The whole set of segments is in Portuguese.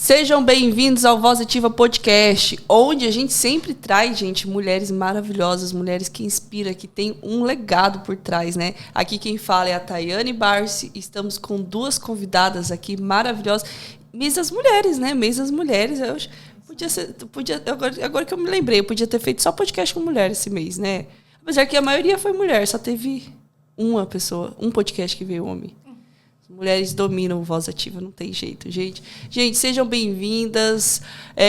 Sejam bem-vindos ao Voz Ativa Podcast, onde a gente sempre traz, gente, mulheres maravilhosas, mulheres que inspiram, que tem um legado por trás, né? Aqui quem fala é a Tayane Barsi, estamos com duas convidadas aqui maravilhosas. Mês das Mulheres, né? Mês das Mulheres, eu agora que eu me lembrei, eu podia ter feito só podcast com mulheres esse mês, né? Apesar que a maioria foi mulher, só teve uma pessoa, um podcast que veio homem. Mulheres dominam Voz Ativa, não tem jeito, gente. Gente, sejam bem-vindas.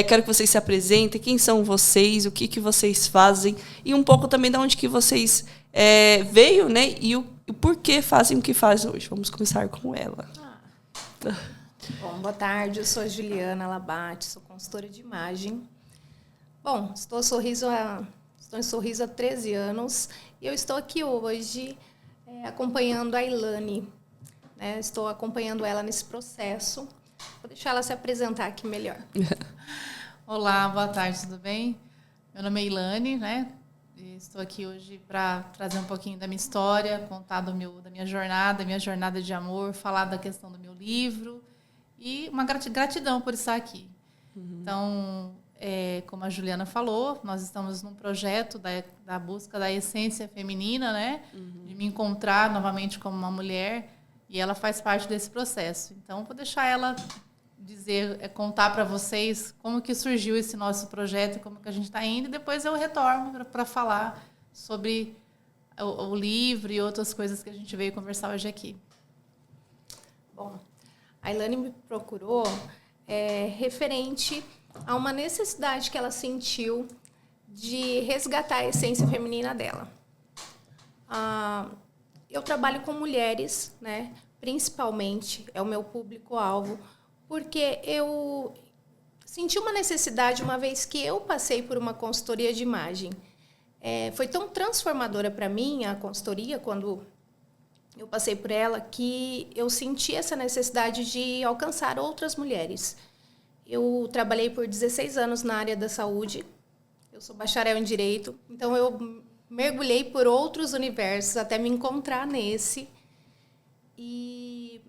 Quero que vocês se apresentem. Quem são vocês? O que vocês fazem? E um pouco também de onde que vocês veio, né? E o porquê fazem o que fazem hoje. Vamos começar com ela. Bom, boa tarde. Eu sou a Juliana Labate, sou consultora de imagem. Bom, estou em Sorriso há 13 anos e eu estou aqui hoje acompanhando a Ilane. Estou acompanhando ela nesse processo. Vou deixar ela se apresentar aqui melhor. Olá, boa tarde, tudo bem? Meu nome é Ilane, né? Estou aqui hoje para trazer um pouquinho da minha história, contar da minha jornada de amor, falar da questão do meu livro e uma gratidão por estar aqui. Uhum. Então, como a Juliana falou, nós estamos num projeto da busca da essência feminina, né? Uhum. De me encontrar novamente como uma mulher. E ela faz parte desse processo. Então, vou deixar ela contar para vocês como que surgiu esse nosso projeto, como que a gente está indo, e depois eu retorno para falar sobre o livro e outras coisas que a gente veio conversar hoje aqui. Bom, a Ilane me procurou referente a uma necessidade que ela sentiu de resgatar a essência feminina dela. Eu trabalho com mulheres, né? Principalmente, é o meu público-alvo, porque eu senti uma necessidade, uma vez que eu passei por uma consultoria de imagem. Foi tão transformadora para mim a consultoria, quando eu passei por ela, que eu senti essa necessidade de alcançar outras mulheres. Eu trabalhei por 16 anos na área da saúde, eu sou bacharel em Direito, então eu mergulhei por outros universos até me encontrar nesse. E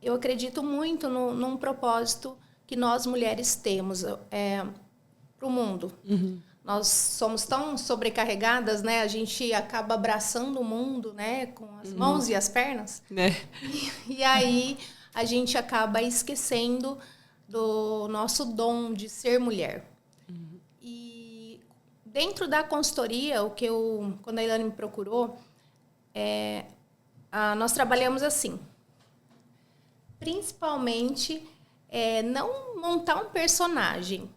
eu acredito muito num propósito que nós mulheres temos para o mundo. Uhum. Nós somos tão sobrecarregadas, né? A gente acaba abraçando o mundo, né? Com as mãos e as pernas. E aí a gente acaba esquecendo do nosso dom de ser mulher. Dentro da consultoria, quando a Ilane me procurou, nós trabalhamos assim. Principalmente, não montar um personagem,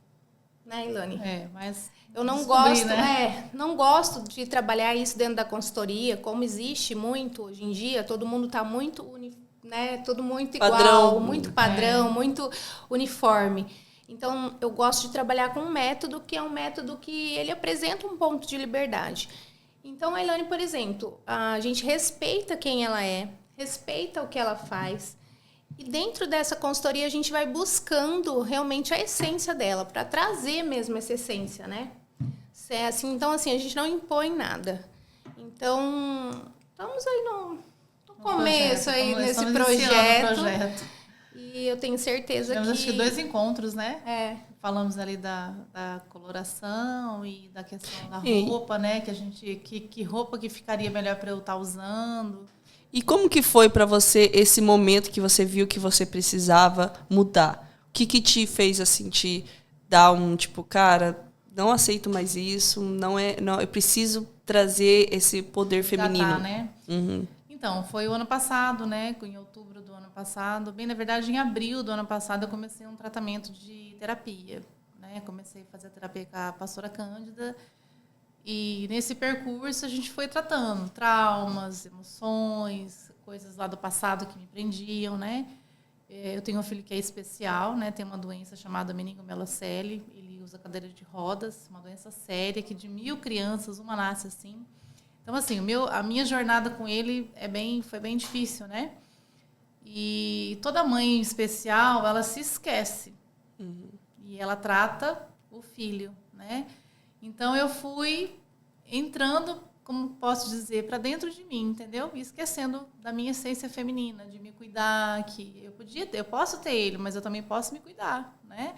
né, Ilane? Mas eu não gosto, né? Não gosto de trabalhar isso dentro da consultoria, como existe muito hoje em dia. Todo mundo está muito, tudo muito igual, muito padrão, muito uniforme. Então, eu gosto de trabalhar com um método que é um método que ele apresenta um ponto de liberdade. Então, a Ilane, por exemplo, a gente respeita quem ela é, respeita o que ela faz. E dentro dessa consultoria, a gente vai buscando realmente a essência dela, para trazer mesmo essa essência, né? Então, a gente não impõe nada. Então, estamos aí no começo nesse projeto. E eu tenho certeza Tivemos acho que 2 encontros, né? Falamos ali da coloração e da questão da roupa, né? Que roupa que ficaria melhor para eu estar usando. E como que foi para você esse momento que você viu que você precisava mudar? O que te fez assim, te dar cara, não aceito mais isso, não, eu preciso trazer esse poder feminino, né? Uhum. Então, foi o ano passado, né? Em outubro do ano passado. Bem, na verdade, em abril do ano passado, eu comecei um tratamento de terapia, né? Comecei a fazer a terapia com a pastora Cândida. E nesse percurso, a gente foi tratando traumas, emoções, coisas lá do passado que me prendiam, né? Eu tenho um filho que é especial, né? Tem uma doença chamada meningomelocele. Ele usa cadeira de rodas, uma doença séria que de 1.000 crianças, uma nasce assim. Então, assim, a minha jornada com ele foi bem difícil, né? E toda mãe especial, ela se esquece. Uhum. E ela trata o filho, né? Então, eu fui entrando, como posso dizer, para dentro de mim, entendeu? E esquecendo da minha essência feminina, de me cuidar, que eu posso ter ele, mas eu também posso me cuidar, né?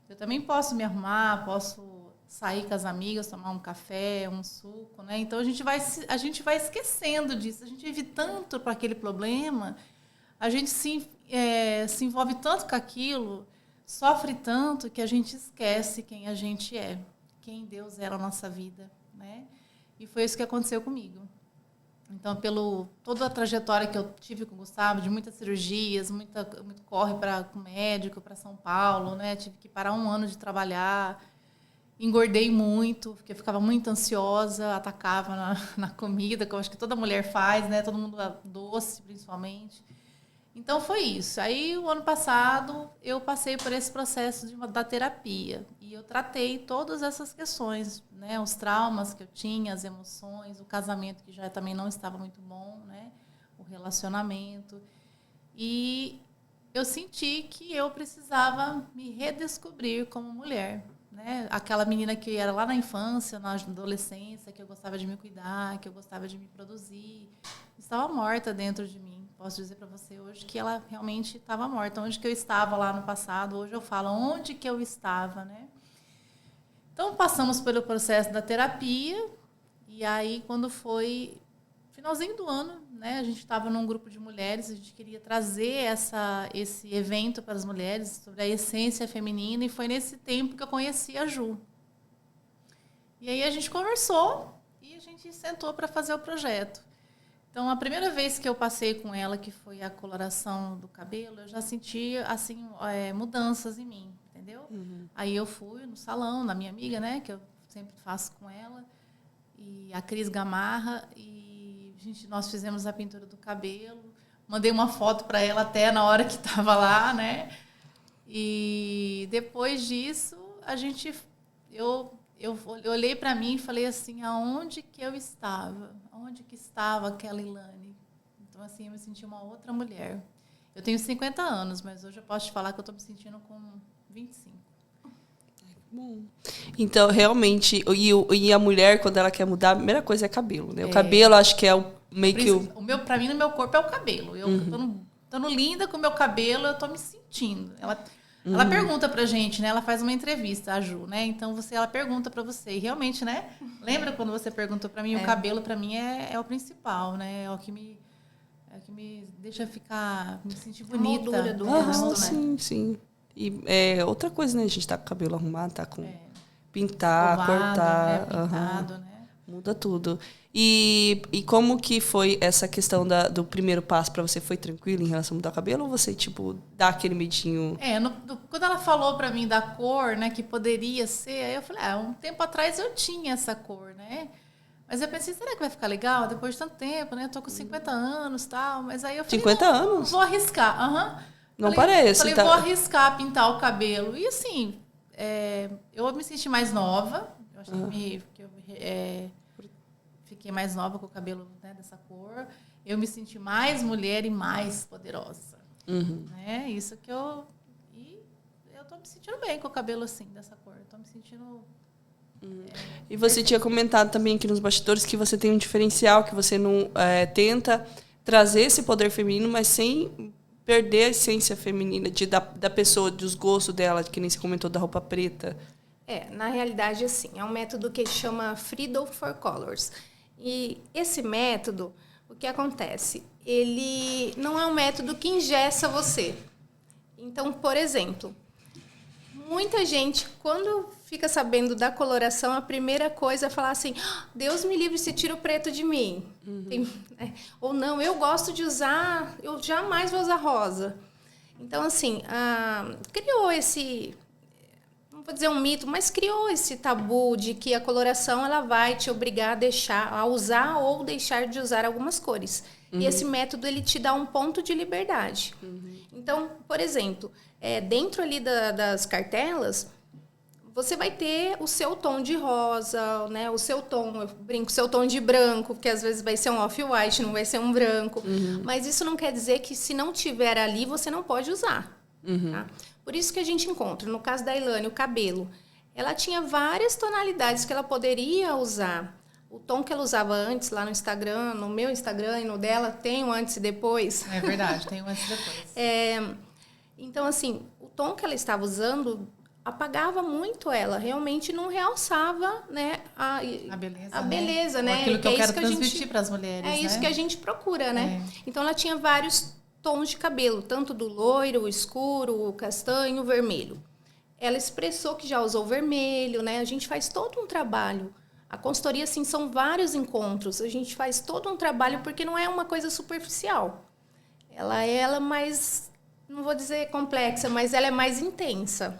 Eu também posso me arrumar, posso sair com as amigas, tomar um café, um suco, né? Então, a gente vai esquecendo disso. A gente vive tanto para aquele problema, a gente se envolve tanto com aquilo, sofre tanto, que a gente esquece quem a gente é, quem Deus é na nossa vida, né? E foi isso que aconteceu comigo. Então, toda a trajetória que eu tive com o Gustavo, de muitas cirurgias, muito corre com o médico, para São Paulo, né? Tive que parar 1 ano de trabalhar, engordei muito, porque eu ficava muito ansiosa, atacava na comida, que eu acho que toda mulher faz, né? Todo mundo, doce, principalmente. Então, foi isso. Aí, o ano passado, eu passei por esse processo da terapia. E eu tratei todas essas questões, né? Os traumas que eu tinha, as emoções, o casamento que já também não estava muito bom, né? O relacionamento. E eu senti que eu precisava me redescobrir como mulher, né? Aquela menina que era lá na infância, na adolescência, que eu gostava de me cuidar, que eu gostava de me produzir, estava morta dentro de mim. Posso dizer para você hoje que ela realmente estava morta. Onde que eu estava lá no passado, hoje eu falo onde que eu estava, né? Então, passamos pelo processo da terapia, e aí, quando foi finalzinho do ano, né, a gente estava num grupo de mulheres, a gente queria trazer esse evento para as mulheres, sobre a essência feminina, e foi nesse tempo que eu conheci a Ju. E aí a gente conversou, e a gente sentou para fazer o projeto. Então, a primeira vez que eu passei com ela, que foi a coloração do cabelo, eu já senti, assim, mudanças em mim, entendeu? Uhum. Aí eu fui no salão, na minha amiga, né, que eu sempre faço com ela, e a Cris Gamarra, e nós fizemos a pintura do cabelo, mandei uma foto para ela até na hora que estava lá, né? E depois disso, eu olhei para mim e falei assim, aonde que eu estava? Onde que estava aquela Ilane? Então, assim, eu me senti uma outra mulher. Eu tenho 50 anos, mas hoje eu posso te falar que eu estou me sentindo com 25. Bom. Então, realmente, e a mulher, quando ela quer mudar, a primeira coisa é cabelo, né? O cabelo, acho que é meio que Pra mim, no meu corpo, é o cabelo. Eu tô linda com o meu cabelo, eu tô me sentindo. Ela pergunta pra gente, né? Ela faz uma entrevista, a Ju, né? Então, ela pergunta pra você. E realmente, né? Lembra quando você perguntou pra mim? O cabelo, pra mim, é o principal, né? É o que me deixa me sentir bonita. A moldura do rosto, né? Sim. E outra coisa, né? A gente tá com o cabelo arrumado, tá com pintar, ovado, cortar. Pintado, né? Muda tudo. E como que foi essa questão do primeiro passo para você? Foi tranquilo em relação a mudar o cabelo ou você, dá aquele medinho? Quando ela falou para mim da cor, né, que poderia ser, aí eu falei, um tempo atrás eu tinha essa cor, né? Mas eu pensei, será que vai ficar legal depois de tanto tempo, né? Eu tô com 50 anos e tal, mas aí eu falei, 50 anos? Vou arriscar. Não parece. Falei, vou arriscar pintar o cabelo. E assim, eu me senti mais nova, eu acho que eu fiquei mais nova com o cabelo, né, dessa cor. Eu me senti mais mulher e mais poderosa. Né? Isso que eu tô me sentindo bem com o cabelo assim, dessa cor. Eu tô me sentindo... E você tinha comentado também aqui nos bastidores que você tem um diferencial, que você não tenta trazer esse poder feminino, mas sem perder a essência feminina da pessoa, dos gostos dela, que nem você comentou da roupa preta. Na realidade, assim, é um método que chama Freedom for Colors. E esse método, o que acontece? Ele não é um método que engessa você. Então, por exemplo, muita gente, quando fica sabendo da coloração, a primeira coisa é falar assim, Deus me livre se tira o preto de mim. Ou não, eu gosto de usar, eu jamais vou usar rosa. Então, assim, criou esse... não vou dizer um mito, mas criou esse tabu de que a coloração ela vai te obrigar a usar ou deixar de usar algumas cores. E esse método ele te dá um ponto de liberdade. Então, por exemplo, dentro ali das cartelas, você vai ter o seu tom de rosa, né? O seu tom, eu brinco, o seu tom de branco, porque às vezes vai ser um off-white, não vai ser um branco. Mas isso não quer dizer que se não tiver ali, você não pode usar. Tá? Por isso que a gente encontra, no caso da Ilane, o cabelo. Ela tinha várias tonalidades que ela poderia usar. O tom que ela usava antes, lá no Instagram, no meu Instagram e no dela, tem o antes e depois. É verdade, tem o antes e depois. Então, assim, o tom que ela estava usando apagava muito ela, realmente não realçava, né, a beleza, né? Aquilo que eu quero transmitir para as mulheres, É isso que a gente procura, né? É. Então ela tinha vários tons de cabelo, tanto do loiro, o escuro, o castanho, o vermelho. Ela expressou que já usou vermelho, né? A gente faz todo um trabalho. A consultoria, assim, são vários encontros. A gente faz todo um trabalho porque não é uma coisa superficial. Ela é mais, não vou dizer complexa, mas ela é mais intensa.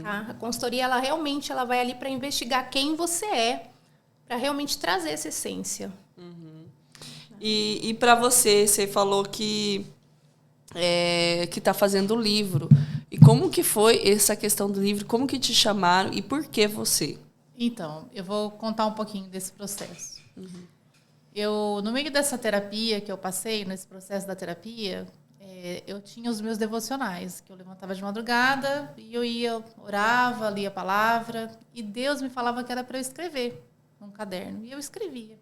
Tá? A consultoria, ela realmente ela vai ali para investigar quem você é, para realmente trazer essa essência. E para você falou que está fazendo o livro. E como que foi essa questão do livro? Como que te chamaram e por que você? Então, eu vou contar um pouquinho desse processo. Eu, no meio dessa terapia que eu passei, nesse processo da terapia, eu tinha os meus devocionais, que eu levantava de madrugada e eu ia, orava, lia a palavra, e Deus me falava que era para eu escrever num caderno. E eu escrevia.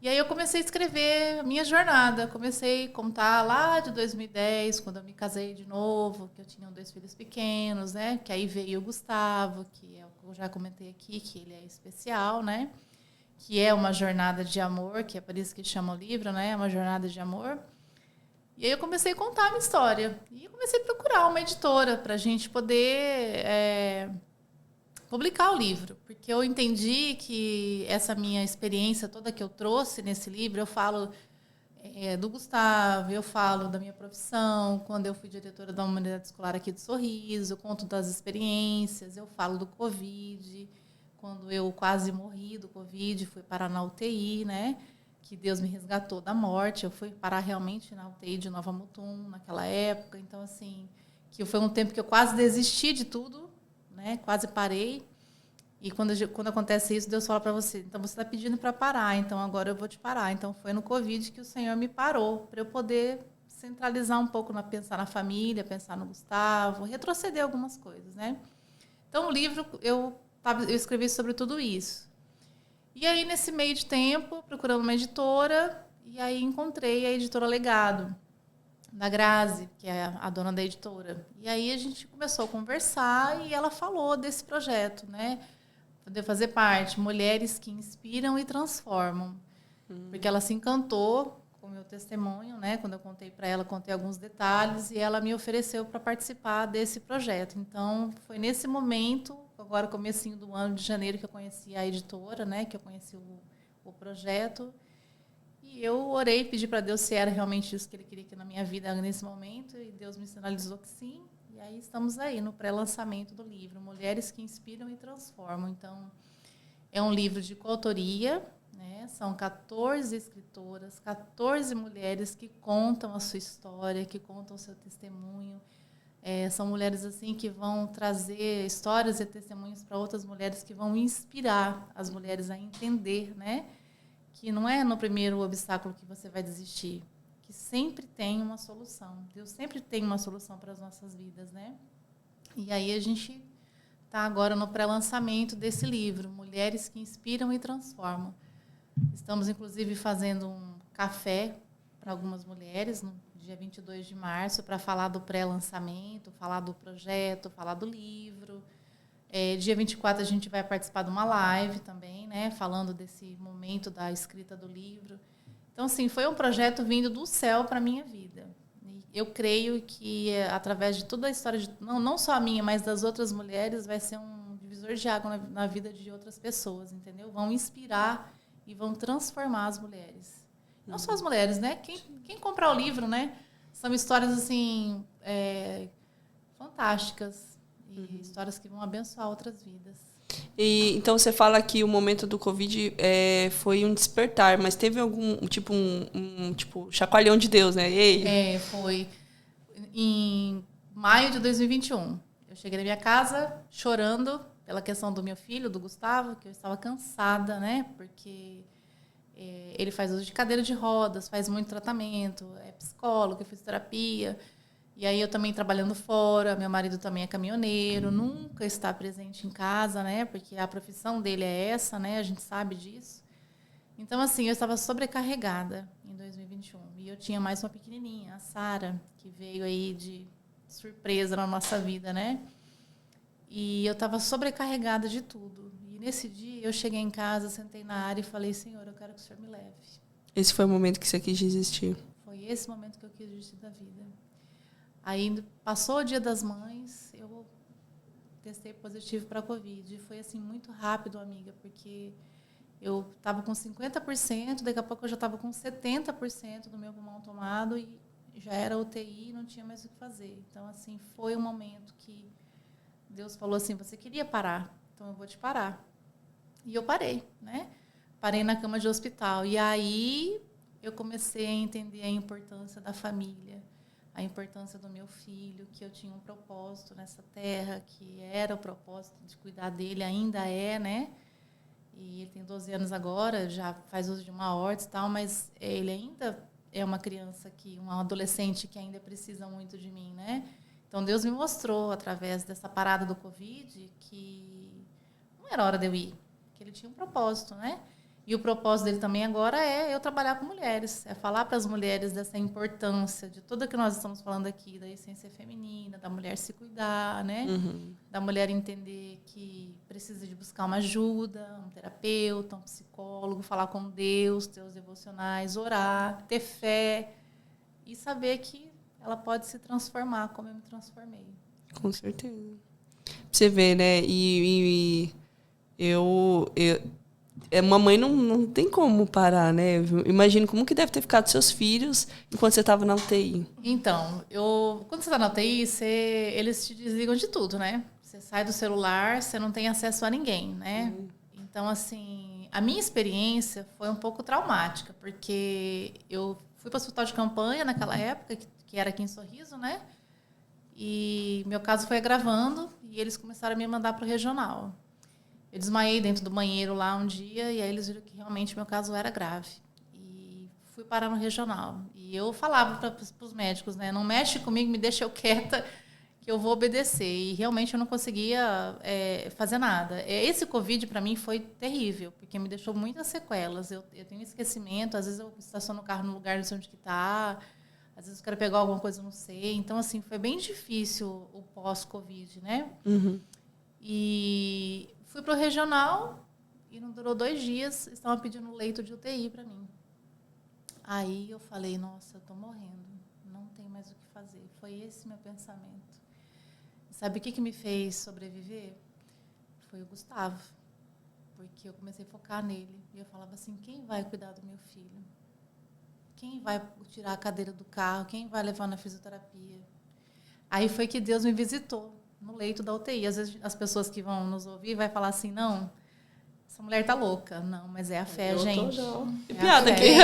E aí eu comecei a escrever a minha jornada. Comecei a contar lá de 2010, quando eu me casei de novo, que eu tinha 2 filhos pequenos, né? Que aí veio o Gustavo, que é o que eu já comentei aqui, que ele é especial, né? Que é uma jornada de amor, que é por isso que chama o livro, né? É uma jornada de amor. E aí eu comecei a contar a minha história. E eu comecei a procurar uma editora para a gente poder publicar o livro. Porque eu entendi que essa minha experiência toda que eu trouxe nesse livro, eu falo do Gustavo, eu falo da minha profissão, quando eu fui diretora da Humanidade Escolar aqui de Sorriso, eu conto das experiências, eu falo do Covid, quando eu quase morri do Covid, fui parar na UTI, né? Que Deus me resgatou da morte. Eu fui parar realmente na UTI de Nova Mutum naquela época. Então, assim, que foi um tempo que eu quase desisti de tudo, né? Quase parei. E quando acontece isso, Deus fala para você, então você está pedindo para parar, então agora eu vou te parar. Então foi no Covid que o Senhor me parou, para eu poder centralizar um pouco, pensar na família, pensar no Gustavo, retroceder algumas coisas, né? Então o livro, eu escrevi sobre tudo isso. E aí, nesse meio de tempo, procurando uma editora, e aí encontrei a editora Legado, da Grazi, que é a dona da editora. E aí a gente começou a conversar e ela falou desse projeto, né? Poder fazer parte, mulheres que inspiram e transformam. Porque ela se encantou com o meu testemunho, né? Quando eu contei para ela, contei alguns detalhes e ela me ofereceu para participar desse projeto. Então, foi nesse momento, agora comecinho do ano de janeiro, que eu conheci a editora, né? Que eu conheci o projeto. E eu orei, pedi para Deus se era realmente isso que Ele queria que na minha vida nesse momento. E Deus me sinalizou que sim. E aí estamos aí no pré-lançamento do livro, Mulheres que Inspiram e Transformam. Então, é um livro de coautoria, né? São 14 escritoras, 14 mulheres que contam a sua história, que contam o seu testemunho. São mulheres assim que vão trazer histórias e testemunhos para outras mulheres, que vão inspirar as mulheres a entender, né? Que não é no primeiro obstáculo que você vai desistir, que sempre tem uma solução. Deus sempre tem uma solução para as nossas vidas, né? E aí a gente está agora no pré-lançamento desse livro, Mulheres que Inspiram e Transformam. Estamos, inclusive, fazendo um café para algumas mulheres no dia 22 de março para falar do pré-lançamento, falar do projeto, falar do livro. Dia 24 a gente vai participar de uma live também, né, falando desse momento da escrita do livro. Então, assim, foi um projeto vindo do céu para a minha vida. E eu creio que, através de toda a história, não só a minha, mas das outras mulheres, vai ser um divisor de água na vida de outras pessoas, entendeu? Vão inspirar e vão transformar as mulheres. Não só as mulheres, né? Quem comprar o livro, né? São histórias, assim, fantásticas. E histórias que vão abençoar outras vidas. E então você fala que o momento do Covid foi um despertar, mas teve algum tipo tipo chacoalhão de Deus, né? Ei. Foi em maio de 2021. Eu cheguei na minha casa chorando pela questão do meu filho, do Gustavo, que eu estava cansada, né? Porque ele faz uso de cadeira de rodas, faz muito tratamento, é psicólogo, eu fiz terapia. E aí eu também trabalhando fora, meu marido também é caminhoneiro, nunca está presente em casa, né? Porque a profissão dele é essa, né? A gente sabe disso. Então, assim, eu estava sobrecarregada em 2021. E eu tinha mais uma pequenininha, a Sara, que veio aí de surpresa na nossa vida, né? E eu estava sobrecarregada de tudo. E nesse dia eu cheguei em casa, sentei na área e falei, Senhor, eu quero que o Senhor me leve. Esse foi o momento que você quis desistir. Foi esse momento que eu quis desistir da vida. Aí passou o Dia das Mães, eu testei positivo para a Covid. E foi assim muito rápido, amiga, porque eu estava com 50%, daqui a pouco eu já estava com 70% do meu pulmão tomado e já era UTI, não tinha mais o que fazer. Então, assim, foi um momento que Deus falou assim, você queria parar, então eu vou te parar. E eu parei, né? Parei na cama de hospital. E aí eu comecei a entender a importância da família, a importância do meu filho, que eu tinha um propósito nessa terra, que era o propósito de cuidar dele, ainda é, né? E ele tem 12 anos agora, já faz uso de uma órtese e tal, mas ele ainda é uma criança, um adolescente que ainda precisa muito de mim, né? Então, Deus me mostrou, através dessa parada do Covid, que não era hora de eu ir, que ele tinha um propósito, né? E o propósito dele também agora é eu trabalhar com mulheres, é falar para as mulheres dessa importância de tudo que nós estamos falando aqui, da essência feminina, da mulher se cuidar, né? Da mulher entender que precisa de buscar uma ajuda, um terapeuta, um psicólogo, falar com Deus, ter os devocionais, orar, ter fé e saber que ela pode se transformar como eu me transformei. Com certeza. Você vê, né? Uma mãe não tem como parar, né? Imagino como que deve ter ficado seus filhos enquanto você estava na UTI. Então, quando você está na UTI, eles te desligam de tudo, né? Você sai do celular, você não tem acesso a ninguém, né? Então, assim, a minha experiência foi um pouco traumática, porque eu fui para o hospital de campanha naquela época, que era aqui em Sorriso, né? E meu caso foi agravando e eles começaram a me mandar para o regional. Eu desmaiei dentro do banheiro lá um dia e aí eles viram que realmente meu caso era grave. E fui parar no regional. E eu falava para os médicos, né? Não mexe comigo, me deixa eu quieta, que eu vou obedecer. E realmente eu não conseguia fazer nada. Esse Covid, para mim, foi terrível, porque me deixou muitas sequelas. Eu tenho esquecimento, às vezes eu estaciono o carro no lugar, não sei onde que está. Às vezes eu quero pegar alguma coisa, eu não sei. Então, assim, foi bem difícil o pós-Covid, né? E fui para o regional e não durou 2 dias, estavam pedindo leito de UTI para mim. Aí eu falei, nossa, eu estou morrendo, não tem mais o que fazer. Foi esse meu pensamento. Sabe o que me fez sobreviver? Foi o Gustavo. Porque eu comecei a focar nele. E eu falava assim, quem vai cuidar do meu filho? Quem vai tirar a cadeira do carro? Quem vai levar na fisioterapia? Aí foi que Deus me visitou no leito da UTI. Às vezes as pessoas que vão nos ouvir vai falar assim, não, essa mulher tá louca. Não, mas é a fé, gente. É piada aqui.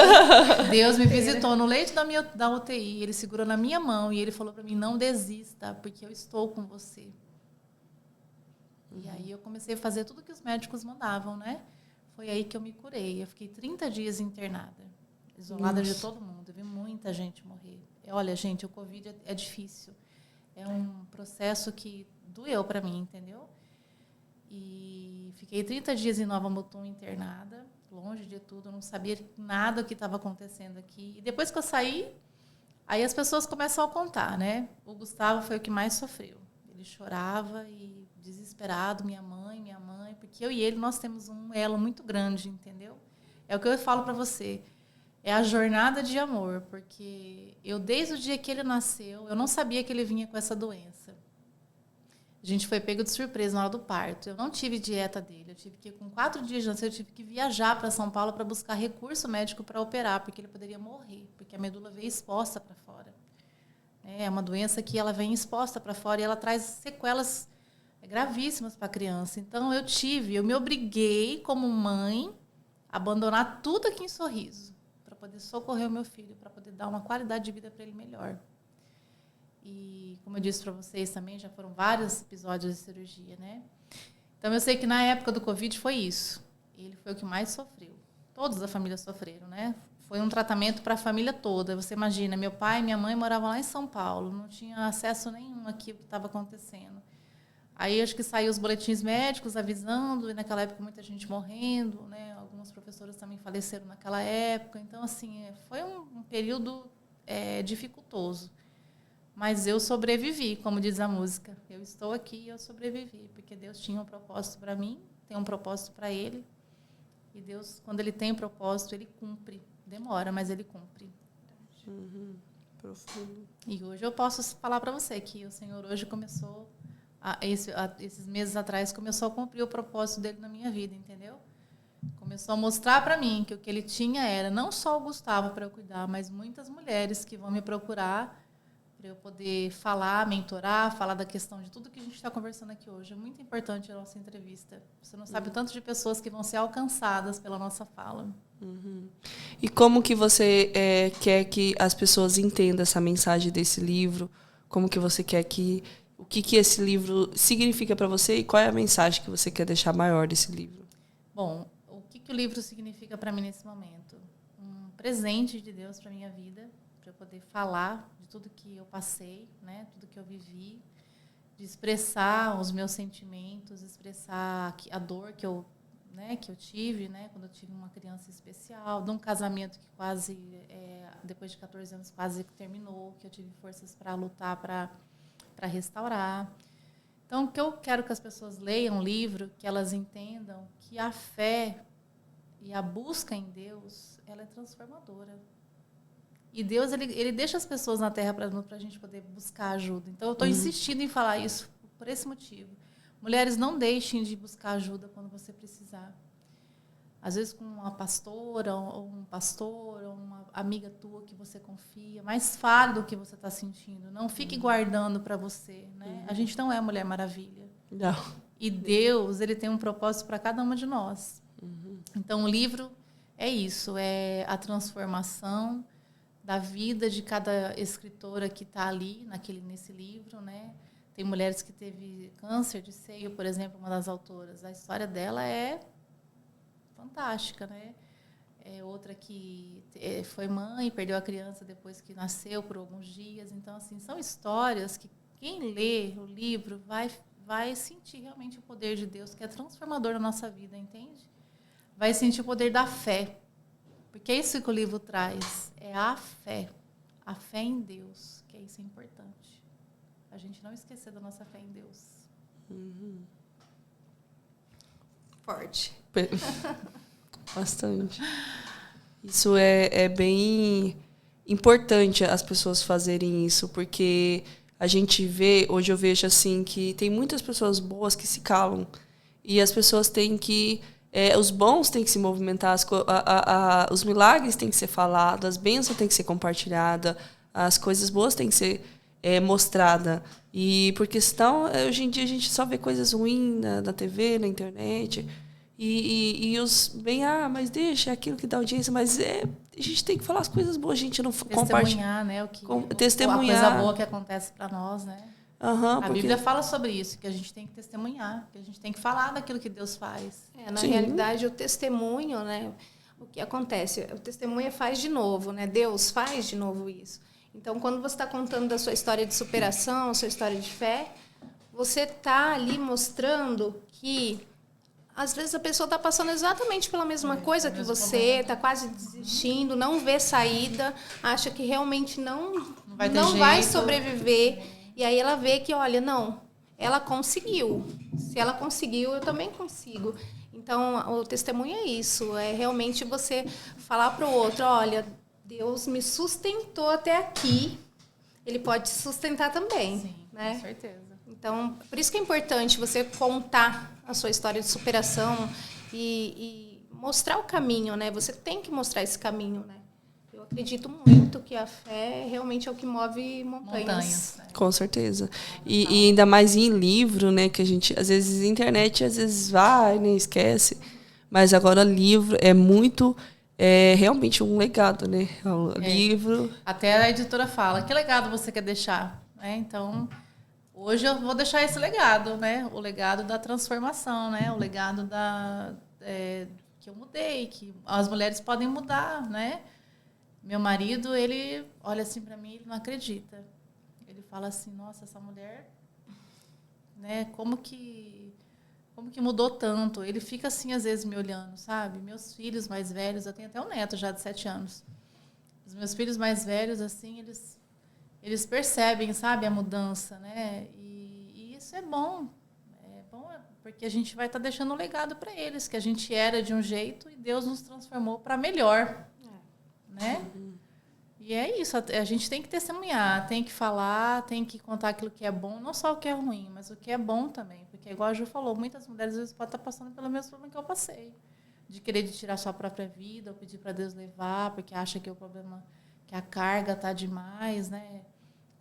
Deus me visitou no leito da UTI, ele segurou na minha mão e ele falou para mim, não desista, porque eu estou com você. E aí eu comecei a fazer tudo que os médicos mandavam, né? Foi aí que eu me curei. Eu fiquei 30 dias internada, isolada de todo mundo. Eu vi muita gente morrer. Olha, gente, o Covid é difícil. É um processo que doeu para mim, entendeu? E fiquei 30 dias em Nova Mutum internada, longe de tudo, eu não sabia nada do que estava acontecendo aqui. E depois que eu saí, aí as pessoas começam a contar, né? O Gustavo foi o que mais sofreu. Ele chorava e desesperado, minha mãe, porque eu e ele, nós temos um elo muito grande, entendeu? É o que eu falo para você. É a jornada de amor, porque eu, desde o dia que ele nasceu, eu não sabia que ele vinha com essa doença. A gente foi pego de surpresa na hora do parto. Eu não tive dieta dele. Eu tive que, com 4 dias de antes, eu tive que viajar para São Paulo para buscar recurso médico para operar, porque ele poderia morrer, porque a medula veio exposta para fora. É uma doença que ela vem exposta para fora e ela traz sequelas gravíssimas para a criança. Então, eu me obriguei, como mãe, a abandonar tudo aqui em Sorriso, para poder socorrer o meu filho, para poder dar uma qualidade de vida para ele melhor. E, como eu disse para vocês também, já foram vários episódios de cirurgia, né? Então, eu sei que na época do Covid foi isso. Ele foi o que mais sofreu. Todos da família sofreram, né? Foi um tratamento para a família toda. Você imagina, meu pai e minha mãe moravam lá em São Paulo, não tinha acesso nenhum aqui ao que estava acontecendo. Aí, acho que saiu os boletins médicos avisando, e naquela época muita gente morrendo, né? Alguns professores também faleceram naquela época. Então, assim, foi um período dificultoso. mas eu sobrevivi, como diz a música. Eu estou aqui e eu sobrevivi, porque Deus tinha um propósito para mim, tem um propósito para Ele. E Deus, quando Ele tem um propósito, Ele cumpre. Demora, mas Ele cumpre. Profundo. E hoje eu posso falar para você que o Senhor hoje começou, esses meses atrás, começou a cumprir o propósito dele na minha vida, entendeu? Começou a mostrar para mim que o que ele tinha era não só o Gustavo para eu cuidar, mas muitas mulheres que vão me procurar para eu poder falar, mentorar, falar da questão de tudo que a gente está conversando aqui hoje. É muito importante a nossa entrevista. Você não sabe o tanto de pessoas que vão ser alcançadas pela nossa fala. E como que você quer que as pessoas entendam essa mensagem desse livro? Como que você quer que... O que esse livro significa para você e qual é a mensagem que você quer deixar maior desse livro? Bom, o que o livro significa para mim nesse momento? Um presente de Deus para minha vida, para eu poder falar de tudo que eu passei, né, tudo que eu vivi, de expressar os meus sentimentos, expressar a dor que eu tive, né, quando eu tive uma criança especial, de um casamento que quase, depois de 14 anos, quase terminou, que eu tive forças para lutar, para restaurar. Então, o que eu quero que as pessoas leiam o livro, que elas entendam que a fé e a busca em Deus, ela é transformadora. E Deus, ele deixa as pessoas na Terra para a gente poder buscar ajuda. Então, eu estou insistindo em falar isso por esse motivo. Mulheres, não deixem de buscar ajuda quando você precisar. Às vezes com uma pastora, ou um pastor, ou uma amiga tua que você confia, mas fale do que você está sentindo. Não fique guardando para você. Né? A gente não é Mulher Maravilha. Não. E Deus, ele tem um propósito para cada uma de nós. Então, o livro é isso, é a transformação da vida de cada escritora que está ali, nesse livro, né? Tem mulheres que teve câncer de seio, por exemplo, uma das autoras. A história dela é fantástica, né? Outra que foi mãe, perdeu a criança depois que nasceu por alguns dias. Então, assim, são histórias que quem lê o livro vai sentir realmente o poder de Deus, que é transformador na nossa vida, entende? Vai sentir o poder da fé. Porque é isso que o livro traz, é a fé em Deus, que isso é importante. A gente não esquecer da nossa fé em Deus. Forte. Bastante. Isso é bem importante as pessoas fazerem isso, porque a gente vê, hoje eu vejo assim, que tem muitas pessoas boas que se calam. E as pessoas têm que... os bons têm que se movimentar, os milagres têm que ser falados, as bênçãos têm que ser compartilhadas, as coisas boas têm que ser mostradas. E porque senão, hoje em dia, a gente só vê coisas ruins na TV, na internet. E os bem, mas deixa, é aquilo que dá audiência, mas a gente tem que falar as coisas boas, a gente não compartilha. Testemunhar, né? Testemunhar. A coisa boa que acontece para nós, né? A Bíblia fala sobre isso, que a gente tem que testemunhar, que a gente tem que falar daquilo que Deus faz. Na realidade, o testemunho, né? O que acontece? O testemunho faz de novo, né? Deus faz de novo isso. Então, quando você está contando da sua história de superação, sua história de fé, você está ali mostrando que, às vezes, a pessoa está passando exatamente pela mesma coisa que você, está quase desistindo, não vê saída, acha que realmente não vai sobreviver. E aí ela vê que, olha, não, ela conseguiu. Se ela conseguiu, eu também consigo. Então, o testemunho é isso, é realmente você falar para o outro, olha, Deus me sustentou até aqui, Ele pode te sustentar também. Sim, né? Com certeza. Então, por isso que é importante você contar a sua história de superação e mostrar o caminho, né? Você tem que mostrar esse caminho, né? Eu acredito muito que a fé realmente é o que move montanhas. Com certeza. E ainda mais em livro, né? Que a gente, às vezes, internet, às vezes vai, né? Esquece. Mas agora livro é muito... É realmente um legado, né? Livro... Até a editora fala, que legado você quer deixar? Então, hoje eu vou deixar esse legado, né? O legado da transformação, né? O legado que eu mudei, que as mulheres podem mudar, né? Meu marido, ele olha assim para mim, ele não acredita. Ele fala assim, nossa, essa mulher, né? Como que mudou tanto? Ele fica assim, às vezes, me olhando, sabe? Meus filhos mais velhos, eu tenho até um neto já de 7 anos. Os meus filhos mais velhos, assim, eles percebem, sabe, a mudança, né? E isso é bom. É bom porque a gente vai estar deixando um legado para eles, que a gente era de um jeito e Deus nos transformou para melhor, né? E é isso, a gente tem que testemunhar, tem que falar, tem que contar aquilo que é bom, não só o que é ruim, mas o que é bom também. Porque, igual a Ju falou, muitas mulheres às vezes podem estar passando pelo mesmo problema que eu passei. De querer tirar sua própria vida, ou pedir para Deus levar, porque acha que o problema, que a carga está demais, né?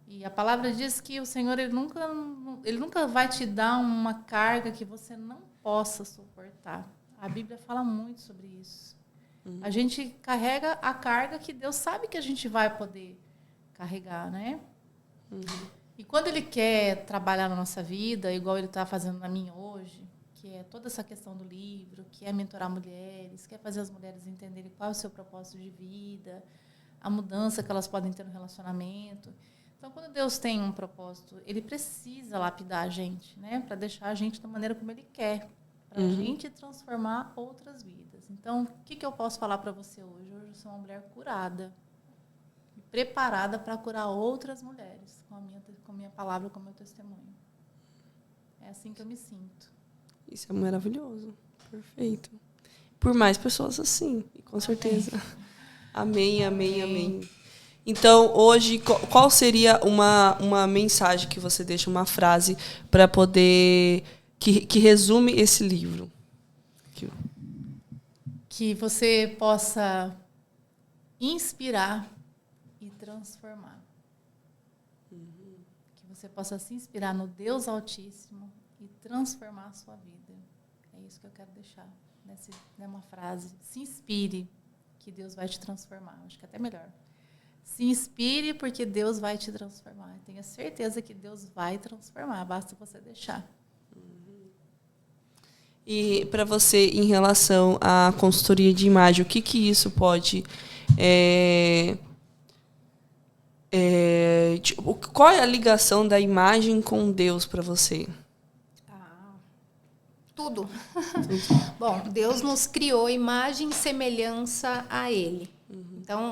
E a palavra diz que o Senhor, ele nunca vai te dar uma carga que você não possa suportar. A Bíblia fala muito sobre isso. A gente carrega a carga que Deus sabe que a gente vai poder carregar, né? E quando Ele quer trabalhar na nossa vida, igual Ele está fazendo na minha hoje, que é toda essa questão do livro, que é mentorar mulheres, quer fazer as mulheres entenderem qual é o seu propósito de vida, a mudança que elas podem ter no relacionamento. Então, quando Deus tem um propósito, Ele precisa lapidar a gente, né? Para deixar a gente da maneira como Ele quer, para a gente transformar outras vidas. Então, o que eu posso falar para você hoje? Hoje eu sou uma mulher curada e preparada para curar outras mulheres com a minha palavra, com o meu testemunho. É assim que eu me sinto. Isso é maravilhoso. Perfeito. Por mais pessoas assim, com certeza. Amém, amém, amém. Então, hoje, qual seria uma mensagem que você deixa, uma frase, para poder... Que resume esse livro? Que você possa inspirar e transformar. Que você possa se inspirar no Deus Altíssimo e transformar a sua vida. É isso que eu quero deixar numa frase. Se inspire, que Deus vai te transformar. Acho que é até melhor. Se inspire, porque Deus vai te transformar. Tenha certeza que Deus vai transformar. Basta você deixar. E para você, em relação à consultoria de imagem, o que isso pode... qual é a ligação da imagem com Deus para você? Tudo. Bom, Deus nos criou imagem e semelhança a Ele. Então,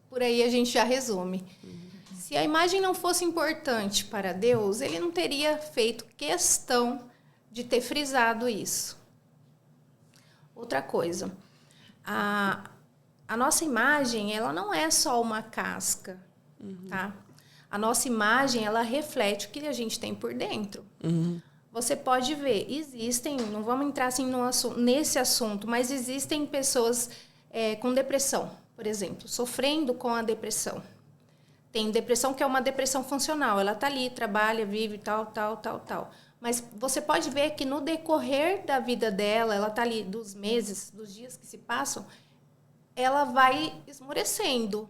por aí a gente já resume. Se a imagem não fosse importante para Deus, Ele não teria feito questão de ter frisado isso. Outra coisa, a nossa imagem, ela não é só uma casca, tá? A nossa imagem, ela reflete o que a gente tem por dentro. Você pode ver, existem, não vamos entrar assim nesse assunto, mas existem pessoas com depressão, por exemplo, sofrendo com a depressão. Tem depressão que é uma depressão funcional, ela está ali, trabalha, vive, tal. Mas você pode ver que no decorrer da vida dela, ela está ali dos meses, dos dias que se passam, ela vai esmorecendo.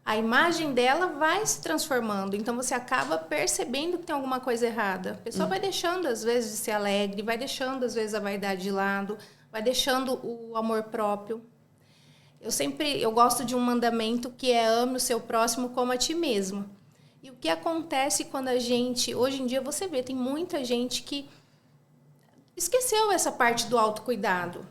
A imagem dela vai se transformando. Então, você acaba percebendo que tem alguma coisa errada. A pessoa vai deixando, às vezes, de ser alegre, vai deixando, às vezes, a vaidade de lado, vai deixando o amor próprio. Eu gosto de um mandamento que é ame o seu próximo como a ti mesmo. E o que acontece quando a gente... Hoje em dia, você vê, tem muita gente que esqueceu essa parte do autocuidado.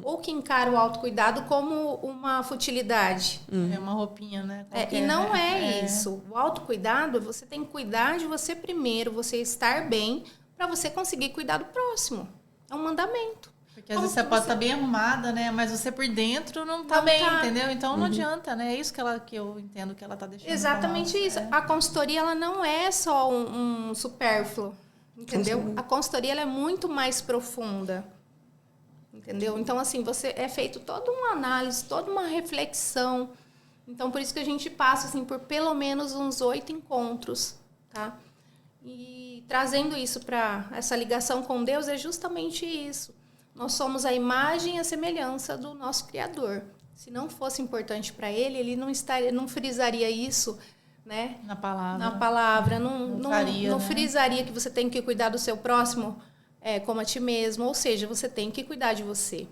Ou que encara o autocuidado como uma futilidade. É uma roupinha, né? E não é isso. O autocuidado, você tem que cuidar de você primeiro, você estar bem, para você conseguir cuidar do próximo. É um mandamento. Porque às vezes você pode estar bem arrumada, né? Mas você por dentro não está bem, entendeu? Então não adianta, né? É isso que eu entendo que ela está deixando. Exatamente isso. A consultoria, ela não é só um supérfluo, entendeu? A consultoria, ela é muito mais profunda, entendeu? Então, assim, é feito toda uma análise, toda uma reflexão. Então, por isso que a gente passa, assim, por pelo menos uns 8 encontros, tá? E trazendo isso para essa ligação com Deus é justamente isso. Nós somos a imagem e a semelhança do nosso Criador. Se não fosse importante para ele não frisaria isso, né? Na palavra. Não frisaria que você tem que cuidar do seu próximo como a ti mesmo. Ou seja, você tem que cuidar de você.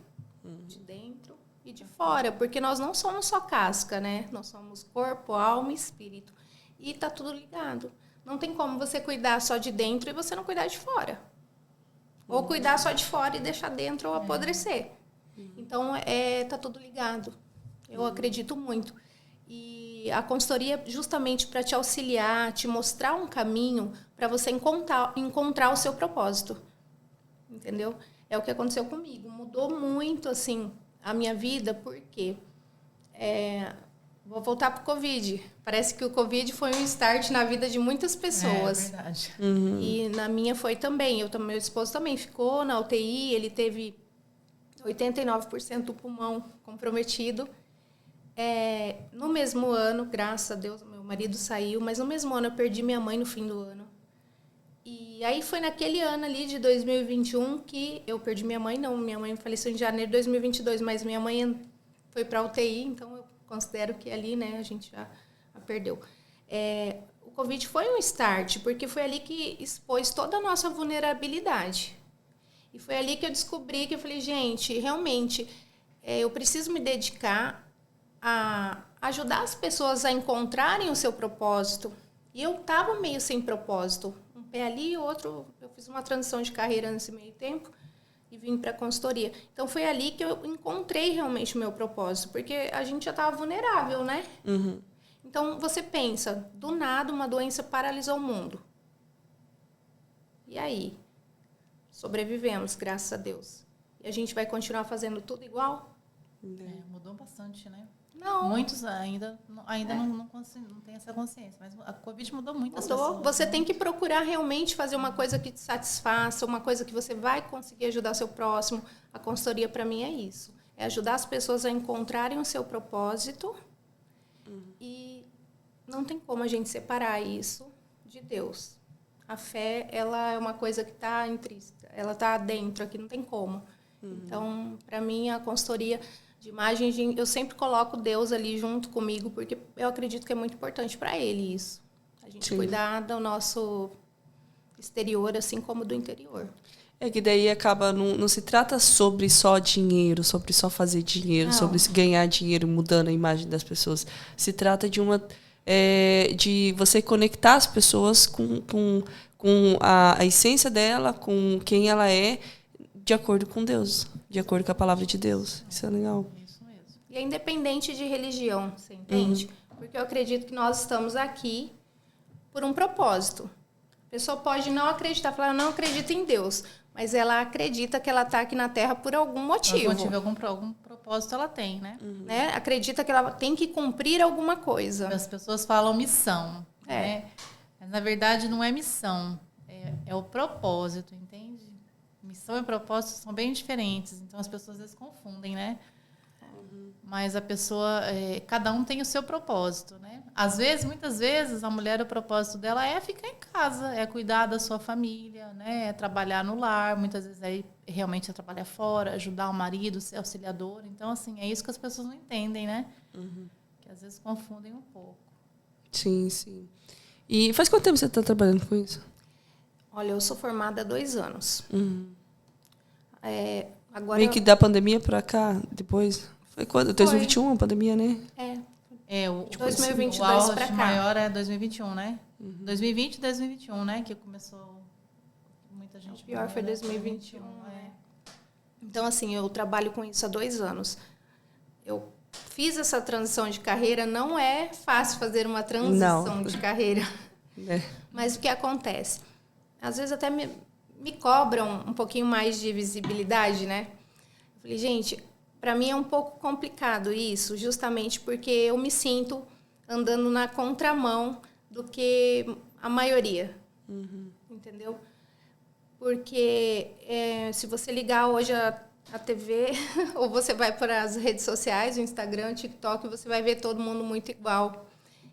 De dentro e de fora. Porque nós não somos só casca, né? Nós somos corpo, alma e espírito. E está tudo ligado. Não tem como você cuidar só de dentro e você não cuidar de fora. Ou cuidar só de fora e deixar dentro ou apodrecer. Então, tá tudo ligado. Eu acredito muito. E E a consultoria é justamente para te auxiliar, te mostrar um caminho para você encontrar o seu propósito. Entendeu? É o que aconteceu comigo. Mudou muito, assim, a minha vida, porque vou voltar para o Covid. Parece que o Covid foi um start na vida de muitas pessoas. É verdade. E na minha foi também. Meu esposo também ficou na UTI, ele teve 89% do pulmão comprometido. No mesmo ano, graças a Deus, meu marido saiu, mas no mesmo ano eu perdi minha mãe no fim do ano. E aí foi naquele ano ali de 2021 que eu perdi minha mãe. Não, minha mãe faleceu em janeiro de 2022, mas minha mãe foi para a UTI, então eu considero que ali, né, a gente já a perdeu. O Covid foi um start, porque foi ali que expôs toda a nossa vulnerabilidade. E foi ali que eu descobri que eu falei, gente, realmente, eu preciso me dedicar a ajudar as pessoas a encontrarem o seu propósito. E eu estava meio sem propósito. Um pé ali e outro. Eu fiz uma transição de carreira nesse meio tempo e vim para a consultoria. Então, foi ali que eu encontrei realmente o meu propósito. Porque a gente já estava vulnerável, né? Uhum. Então, você pensa, do nada uma doença paralisou o mundo. E aí? Sobrevivemos, graças a Deus. E a gente vai continuar fazendo tudo igual? Mudou bastante, né? Não. Muitos ainda não têm essa consciência, mas a Covid mudou muito as pessoas. Você tem que procurar realmente fazer uma coisa que te satisfaça, uma coisa que você vai conseguir ajudar seu próximo. A consultoria, para mim, é isso. É ajudar as pessoas a encontrarem o seu propósito e não tem como a gente separar isso de Deus. A fé, ela é uma coisa que está ela está dentro aqui, não tem como. Então, para mim, a consultoria de imagem, eu sempre coloco Deus ali junto comigo, porque eu acredito que é muito importante para Ele isso. A gente cuidar do nosso exterior, assim como do interior. É que daí acaba, não se trata sobre só dinheiro, sobre só fazer dinheiro, sobre ganhar dinheiro mudando a imagem das pessoas. Se trata de de você conectar as pessoas com a essência dela, com quem ela é, de acordo com Deus, de acordo com a palavra de Deus. Isso é legal. Isso mesmo. E é independente de religião, você entende? Porque eu acredito que nós estamos aqui por um propósito. A pessoa pode não acreditar, falar, eu não acredito em Deus, mas ela acredita que ela está aqui na Terra por algum motivo. Algum propósito ela tem, né? Né? Acredita que ela tem que cumprir alguma coisa. As pessoas falam missão, né? Mas, na verdade, não é missão, é o propósito, entende? Missão e propósito são bem diferentes, então as pessoas às vezes confundem, né? Mas a pessoa, cada um tem o seu propósito, né? Às vezes, muitas vezes, a mulher, o propósito dela é ficar em casa, é cuidar da sua família, né? É trabalhar no lar, muitas vezes realmente é trabalhar fora, ajudar o marido, ser auxiliador. Então, assim, é isso que as pessoas não entendem, né? Que às vezes confundem um pouco. Sim, sim. E faz quanto tempo você está trabalhando com isso? Olha, eu sou formada há 2 anos. Agora Meio que da pandemia para cá, depois... Foi quando? 2021, a pandemia, né? O 2022 o auge para cá. maior é 2021, né? 2020 e 2021, né? Que começou muita gente. O pior foi 2021, Então, assim, eu trabalho com isso há 2 anos. Eu fiz essa transição de carreira. Não é fácil fazer uma transição de carreira. Mas o que acontece? Às vezes até me cobram um pouquinho mais de visibilidade, né? Eu falei, gente, para mim é um pouco complicado isso, justamente porque eu me sinto andando na contramão do que a maioria. Entendeu? Porque se você ligar hoje a TV, ou você vai para as redes sociais, o Instagram, o TikTok, você vai ver todo mundo muito igual.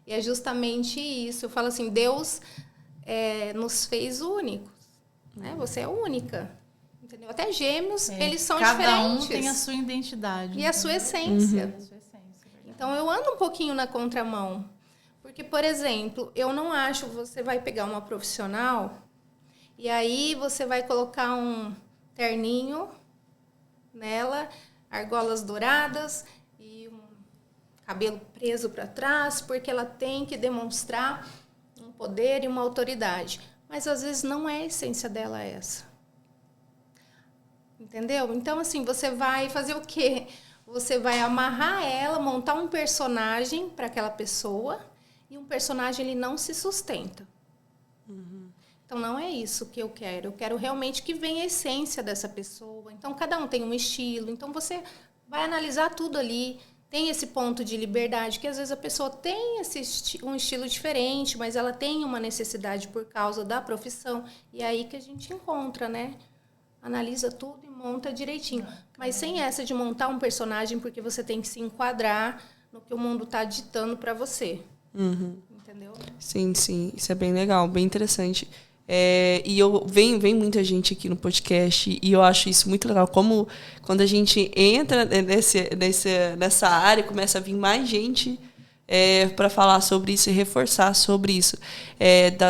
E é justamente isso. Eu falo assim, Deus nos fez únicos. Né? Você é única. Entendeu? Até gêmeos, eles são diferentes. Cada um tem a sua identidade. E a sua essência. Então, eu ando um pouquinho na contramão. Porque, por exemplo, eu não acho que você vai pegar uma profissional e aí você vai colocar um terninho nela, argolas douradas e um cabelo preso para trás, porque ela tem que demonstrar um poder e uma autoridade. Mas, às vezes, não é a essência dela essa. Entendeu? Então, assim, você vai fazer o quê? você vai amarrar ela, montar um personagem para aquela pessoa, e um personagem ele não se sustenta. Então, não é isso que eu quero. Eu quero realmente que venha a essência dessa pessoa. Então, cada um tem um estilo. Então, você vai analisar tudo ali. Tem esse ponto de liberdade, que às vezes a pessoa tem um estilo diferente, mas ela tem uma necessidade por causa da profissão. E é aí que a gente encontra, né? Analisa tudo e monta direitinho. Mas sem essa de montar um personagem, porque você tem que se enquadrar no que o mundo está ditando para você. Entendeu? Sim, sim. Isso é bem legal, bem interessante. E vem muita gente aqui no podcast e eu acho isso muito legal. Como quando a gente entra nessa área, começa a vir mais gente para falar sobre isso e reforçar sobre isso.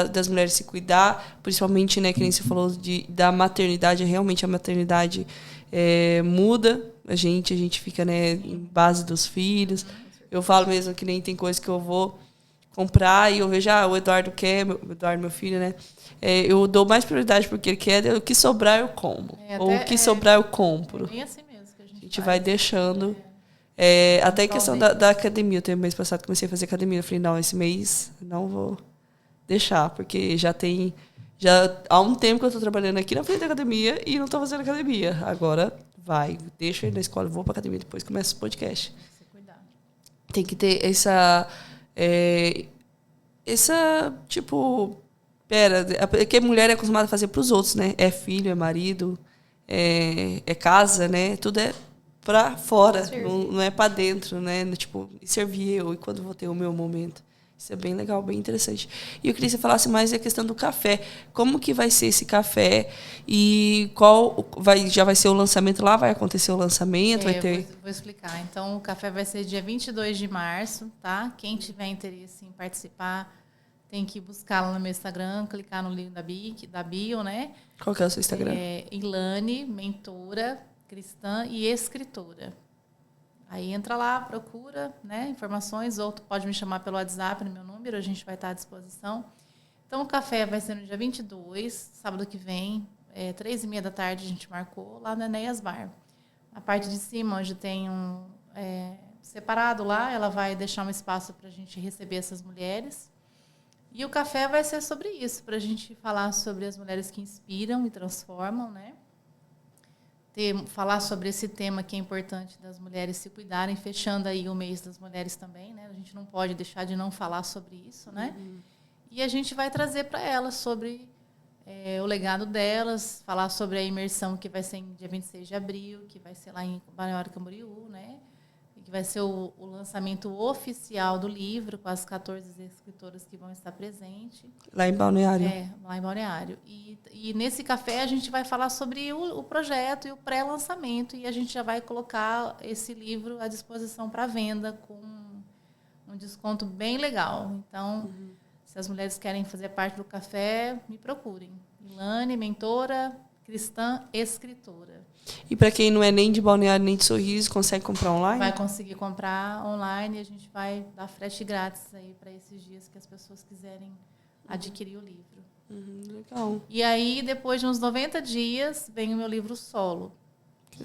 Das mulheres se cuidar, principalmente, né, que nem você falou da maternidade. Realmente a maternidade muda a gente fica, né, em base dos filhos. Eu falo mesmo que nem tem coisa que eu vou comprar e eu vejo, o Eduardo quer, meu filho, né? Eu dou mais prioridade porque ele quer, o que sobrar eu como. Ou o que sobrar eu compro. É bem assim mesmo que a gente vai deixando. Até a questão da academia. Eu mês passado comecei a fazer academia. Eu falei, não, esse mês não vou deixar, porque já há um tempo que eu estou trabalhando aqui na frente da academia e não estou fazendo academia. Agora deixa eu ir na escola, vou para academia, depois começa o podcast. Se cuidar. Tem que ter essa tipo, porque a mulher é acostumada a fazer para os outros, né? É filho, é marido, é casa, né? Tudo é para fora, não é para dentro, né? Tipo, servir eu e quando vou ter o meu momento. Isso é bem legal, bem interessante. E eu queria que você falasse mais a questão do café. Como que vai ser esse café e já vai ser o lançamento lá? Vai acontecer o lançamento? Vai ter... Vou explicar. Então, o café vai ser dia 22 de março, tá? Quem tiver interesse em participar, tem que buscar lá no meu Instagram, clicar no link da bio, né? Qual que é o seu Instagram? Ilane, mentora, cristã e escritora. Aí entra lá, procura, né, informações, ou pode me chamar pelo WhatsApp no meu número, a gente vai estar à disposição. Então, o café vai ser no dia 22, sábado que vem, 3h30 da tarde a gente marcou, lá no Enéas Bar. A parte de cima, onde tem um separado lá, ela vai deixar um espaço para a gente receber essas mulheres. E o café vai ser sobre isso, para a gente falar sobre as mulheres que inspiram e transformam, né? Falar sobre esse tema que é importante das mulheres se cuidarem, fechando aí o mês das mulheres também, né? A gente não pode deixar de não falar sobre isso, né? E a gente vai trazer para elas sobre o legado delas, falar sobre a imersão que vai ser em dia 26 de abril, que vai ser lá em Balneário Camboriú, né? Que vai ser o lançamento oficial do livro, com as 14 escritoras que vão estar presentes. Lá em Balneário. Lá em Balneário. E nesse café a gente vai falar sobre o projeto e o pré-lançamento, e a gente já vai colocar esse livro à disposição para venda com um desconto bem legal. Então, se as mulheres querem fazer parte do café, me procurem. Ilane, mentora, cristã, escritora. E para quem não é nem de Balneário nem de Sorriso, consegue comprar online? Vai conseguir comprar online e a gente vai dar frete grátis aí para esses dias que as pessoas quiserem adquirir o livro. Legal. E aí, depois de uns 90 dias, vem o meu livro solo. Que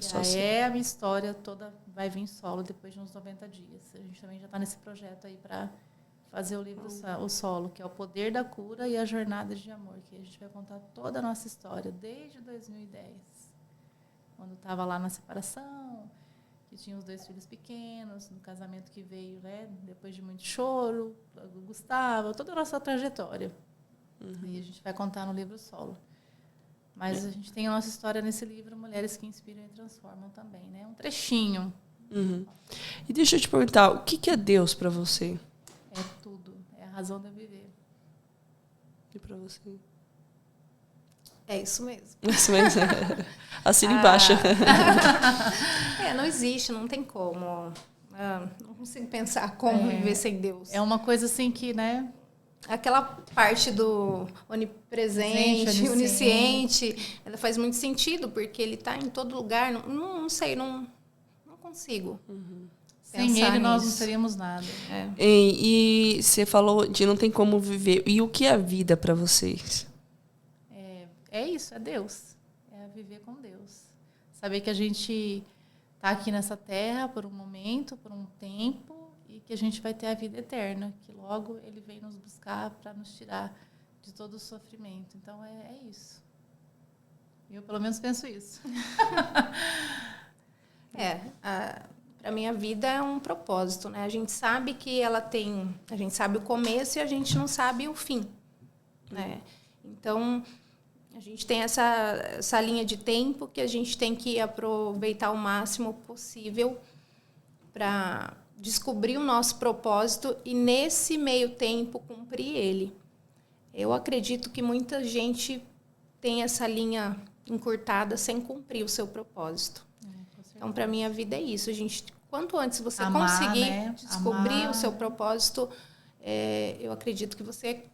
a minha história toda vai vir solo depois de uns 90 dias. A gente também já está nesse projeto aí para fazer o livro o solo, que é o Poder da Cura e a Jornada de Amor, que a gente vai contar toda a nossa história desde 2010. Quando estava lá na separação, que tinha os 2 filhos pequenos, no casamento que veio, né, depois de muito choro, o Gustavo, toda a nossa trajetória. E a gente vai contar no livro solo. Mas a gente tem a nossa história nesse livro, Mulheres que Inspiram e Transformam também, né? Um trechinho. E deixa eu te perguntar, o que é Deus para você? É tudo. É a razão de eu viver. E para você? É isso mesmo. Isso mesmo. Assina embaixo. Não existe, não tem como. Não consigo pensar como viver sem Deus. É uma coisa assim que, né? Aquela parte do onipresente, onisciente, ela faz muito sentido, porque ele está em todo lugar. Não sei, não consigo. Sem ele, nós não seríamos nada. E você falou de não tem como viver. E o que é a vida para vocês? É isso, é Deus. É viver com Deus. Saber que a gente tá aqui nessa terra por um momento, por um tempo, e que a gente vai ter a vida eterna, que logo ele vem nos buscar para nos tirar de todo o sofrimento. Então, é isso. Eu, pelo menos, penso isso. Para mim, a vida é um propósito, né? A gente sabe que ela tem... A gente sabe o começo e a gente não sabe o fim, né? Então, a gente tem essa linha de tempo que a gente tem que aproveitar o máximo possível para descobrir o nosso propósito e, nesse meio tempo, cumprir ele. Eu acredito que muita gente tem essa linha encurtada sem cumprir o seu propósito. Então, para mim, a vida é isso. Quanto antes você conseguir descobrir o seu propósito, eu acredito que você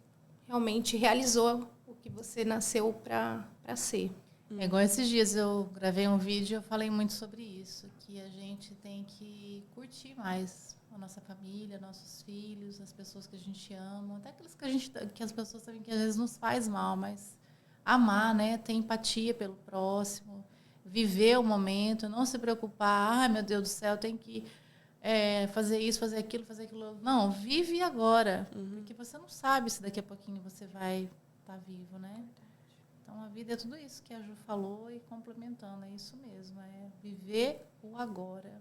realmente realizou o que você nasceu para ser. É igual esses dias eu gravei um vídeo e eu falei muito sobre isso, que a gente tem que curtir mais a nossa família, nossos filhos, as pessoas que a gente ama, até aquelas que as pessoas sabem que às vezes nos faz mal, mas amar, né? Ter empatia pelo próximo, viver o momento, não se preocupar, meu Deus do céu, tem que fazer isso, fazer aquilo. Não, vive agora, porque você não sabe se daqui a pouquinho você vai estar vivo, né? Então, a vida é tudo isso que a Ju falou e complementando, é isso mesmo, é viver o agora.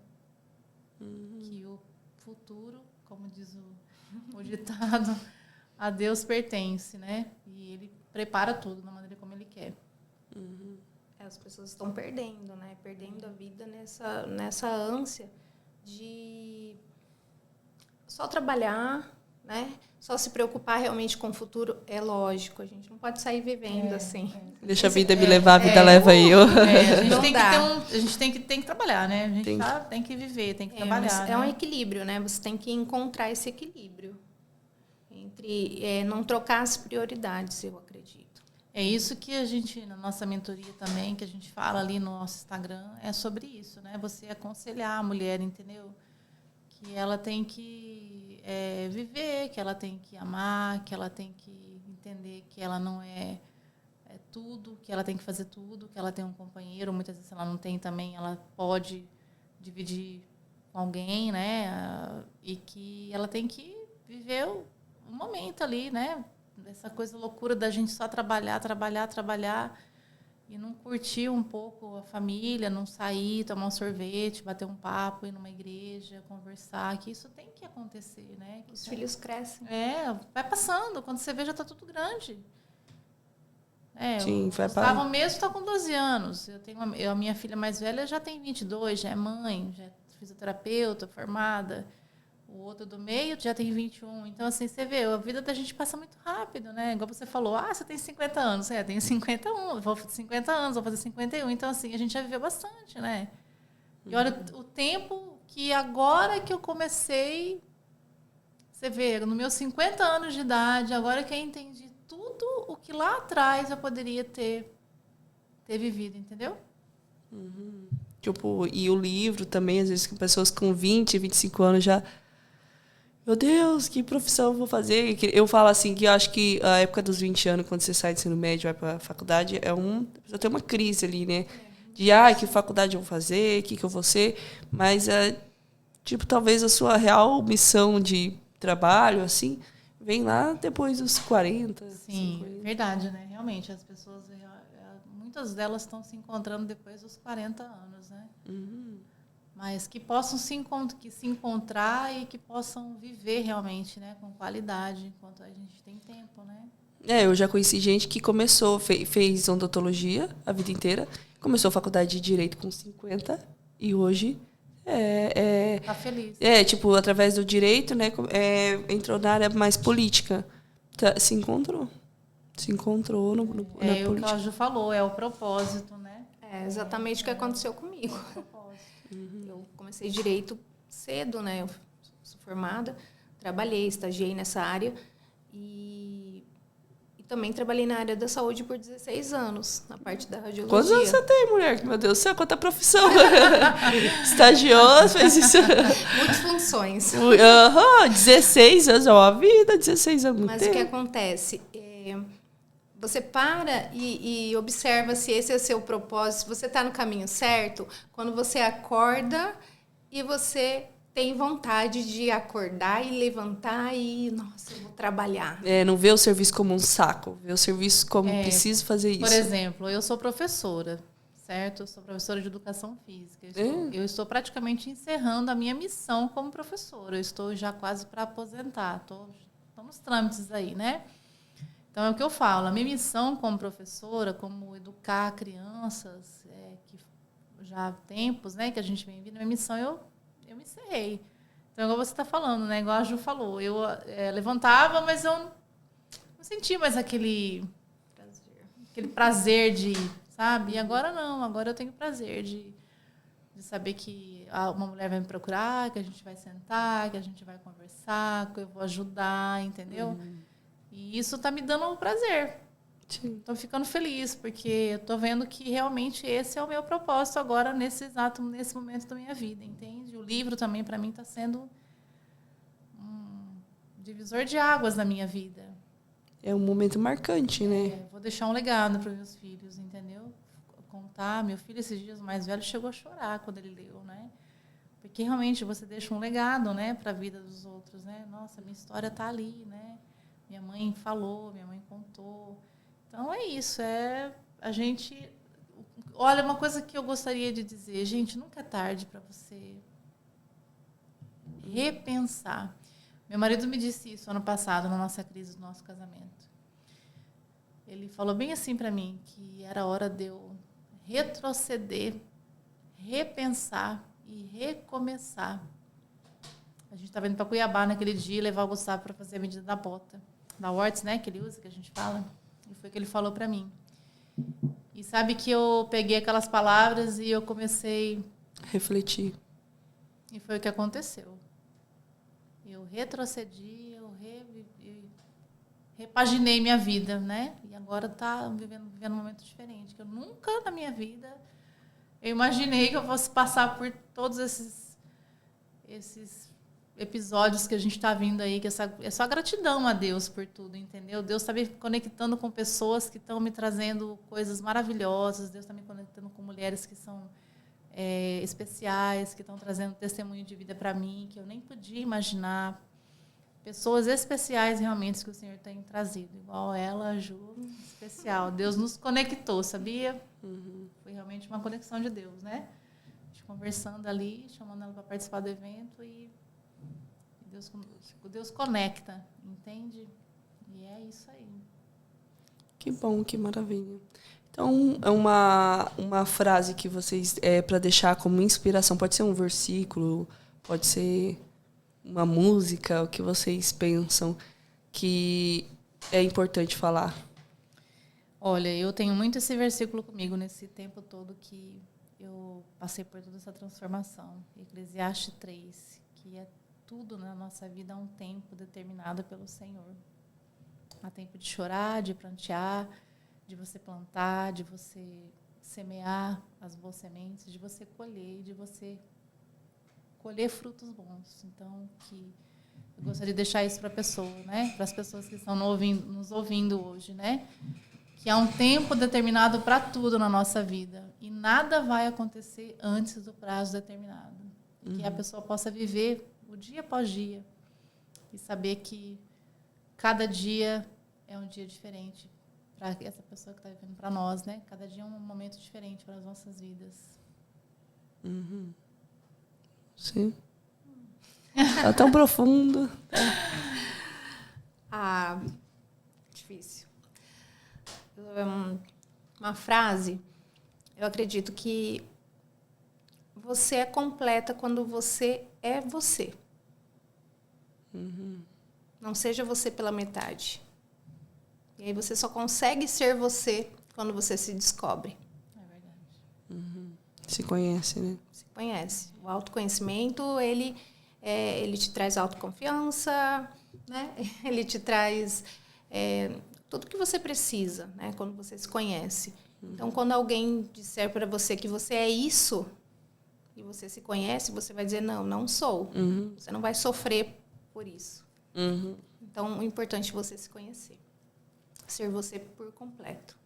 Que o futuro, como diz o ditado, a Deus pertence, né? E Ele prepara tudo da maneira como Ele quer. As pessoas estão perdendo, né? Perdendo a vida nessa ânsia de só trabalhar, né? Só se preocupar realmente com o futuro. É lógico, a gente não pode sair vivendo assim. Deixa a vida me levar, a vida leva eu. A gente tem que trabalhar, né? A gente tem que viver, tem que trabalhar. É um equilíbrio, né? Você tem que encontrar esse equilíbrio entre não trocar as prioridades, eu acredito. É isso que a gente, na nossa mentoria também, que a gente fala ali no nosso Instagram, é sobre isso, né? Você aconselhar a mulher, entendeu? Que ela tem que viver, que ela tem que amar, que ela tem que entender que ela não é tudo, que ela tem que fazer tudo, que ela tem um companheiro, muitas vezes ela não tem também, ela pode dividir com alguém, né? E que ela tem que viver o momento ali, né? Essa coisa loucura da gente só trabalhar e não curtir um pouco a família, não sair, tomar um sorvete, bater um papo, ir numa igreja, conversar, que isso tem que acontecer, né? Que os filhos crescem. Vai passando, quando você vê já está tudo grande. Sim, o Gustavo mesmo está com 12 anos, a minha filha mais velha já tem 22, já é mãe, já é fisioterapeuta, formada. O outro do meio já tem 21. Então, assim, você vê, a vida da gente passa muito rápido, né? Igual você falou, você tem 50 anos. Tenho 51, vou fazer 50 anos, vou fazer 51. Então, assim, a gente já viveu bastante, né? E olha o tempo que agora que eu comecei, você vê, nos meus 50 anos de idade, agora que eu entendi tudo o que lá atrás eu poderia ter vivido, entendeu? Tipo, e o livro também, às vezes, que pessoas com 20, 25 anos já... Meu Deus, que profissão eu vou fazer? Eu falo assim, que eu acho que a época dos 20 anos, quando você sai do ensino médio e vai para a faculdade, você tem uma crise ali, né? De, que faculdade eu vou fazer, o que eu vou ser? Mas, talvez a sua real missão de trabalho, assim, vem lá depois dos 40. Sim, 50. Verdade, né? Realmente, as pessoas, muitas delas estão se encontrando depois dos 40 anos, né? Mas que possam se encontrar e que possam viver realmente, né, com qualidade, enquanto a gente tem tempo, né? Eu já conheci gente que começou, fez odontologia a vida inteira, começou a faculdade de Direito com 50 e hoje tá feliz. Através do direito, né, entrou na área mais política. Se encontrou na política. O que a Ju falou, é o propósito, né? É exatamente o que aconteceu comigo. Eu comecei direito cedo, né? Eu sou formada, trabalhei, estagiei nessa área e também trabalhei na área da saúde por 16 anos, na parte da radiologia. Quantos anos você tem, mulher? Meu Deus do céu, quanta profissão! Estagiou, fez isso. Multifunções. 16 anos, é uma vida, 16 anos. Mas o que acontece? você para e observa se esse é o seu propósito, se você está no caminho certo, quando você acorda e você tem vontade de acordar e levantar e, nossa, eu vou trabalhar. Não vê o serviço como um saco, vê o serviço como preciso fazer isso. Por exemplo, eu sou professora, certo? Eu sou professora de educação física. Eu estou praticamente encerrando a minha missão como professora. Eu estou já quase para aposentar. Estou nos trâmites aí, né? Então, é o que eu falo. A minha missão como professora, como educar crianças, que já há tempos, né, que a gente vem vindo, a minha missão eu me encerrei. Então, igual você está falando, né? Igual a Ju falou. Eu levantava, mas eu não sentia mais aquele prazer de... Sabe? E agora não, agora eu tenho prazer de saber que uma mulher vai me procurar, que a gente vai sentar, que a gente vai conversar, que eu vou ajudar, entendeu? E isso tá me dando um prazer. Estou ficando feliz, porque eu tô vendo que realmente esse é o meu propósito agora, nesse momento da minha vida, entende? O livro também, para mim, está sendo um divisor de águas na minha vida. É um momento marcante, né? Vou deixar um legado para os meus filhos, entendeu? Contar. Meu filho, esses dias mais velho, chegou a chorar quando ele leu, né? Porque realmente você deixa um legado, né, para a vida dos outros, né? Nossa, minha história está ali, né? Minha mãe falou, minha mãe contou. Então é isso. A gente... Olha, uma coisa que eu gostaria de dizer, gente, nunca é tarde para você repensar. Meu marido me disse isso ano passado, na nossa crise do nosso casamento. Ele falou bem assim para mim, que era hora de eu retroceder, repensar e recomeçar. A gente estava indo para Cuiabá naquele dia, levar o Gustavo para fazer a medida da bota, da Orts, né, que ele usa, que a gente fala. E foi o que ele falou para mim. E sabe que eu peguei aquelas palavras e eu comecei a refletir. E foi o que aconteceu. Eu retrocedi, repaginei minha vida, né? E agora está vivendo um momento diferente. Que eu nunca na minha vida eu imaginei que eu fosse passar por todos esses episódios que a gente está vindo aí, que é só gratidão a Deus por tudo, entendeu? Deus está me conectando com pessoas que estão me trazendo coisas maravilhosas, Deus está me conectando com mulheres que são especiais, que estão trazendo testemunho de vida para mim, que eu nem podia imaginar. Pessoas especiais realmente que o Senhor tem trazido, igual ela, a Ju, especial. Deus nos conectou, sabia? Foi realmente uma conexão de Deus, né? A gente conversando ali, chamando ela para participar do evento e Deus conecta, entende? E é isso aí. Que bom, que maravilha. Então, é uma frase que vocês, para deixar como inspiração, pode ser um versículo, pode ser uma música, o que vocês pensam que é importante falar? Olha, eu tenho muito esse versículo comigo nesse tempo todo que eu passei por toda essa transformação. Eclesiastes 3, que é tudo na nossa vida há um tempo determinado pelo Senhor. Há tempo de chorar, de prantear, de você plantar, de você semear as boas sementes, de você colher, de você colher frutos bons. Então, eu gostaria de deixar isso para a pessoa, né? Para as pessoas que estão nos ouvindo hoje, né? Que há um tempo determinado para tudo na nossa vida e nada vai acontecer antes do prazo determinado. E que a pessoa possa viver o dia após dia e saber que cada dia é um dia diferente para essa pessoa que está vivendo, para nós, né? Cada dia é um momento diferente para as nossas vidas. Sim. Tá tão profundo. Difícil. Uma frase, eu acredito que você é completa quando você é você. Não seja você pela metade. E aí você só consegue ser você quando você se descobre. É verdade. Se conhece, né? Se conhece. O autoconhecimento, ele te traz autoconfiança, né? Ele te traz tudo que você precisa, né? Quando você se conhece. Então, quando alguém disser para você que você é isso, e você se conhece, você vai dizer, não sou. Você não vai sofrer por isso. Então, o importante é você se conhecer. ser você por completo.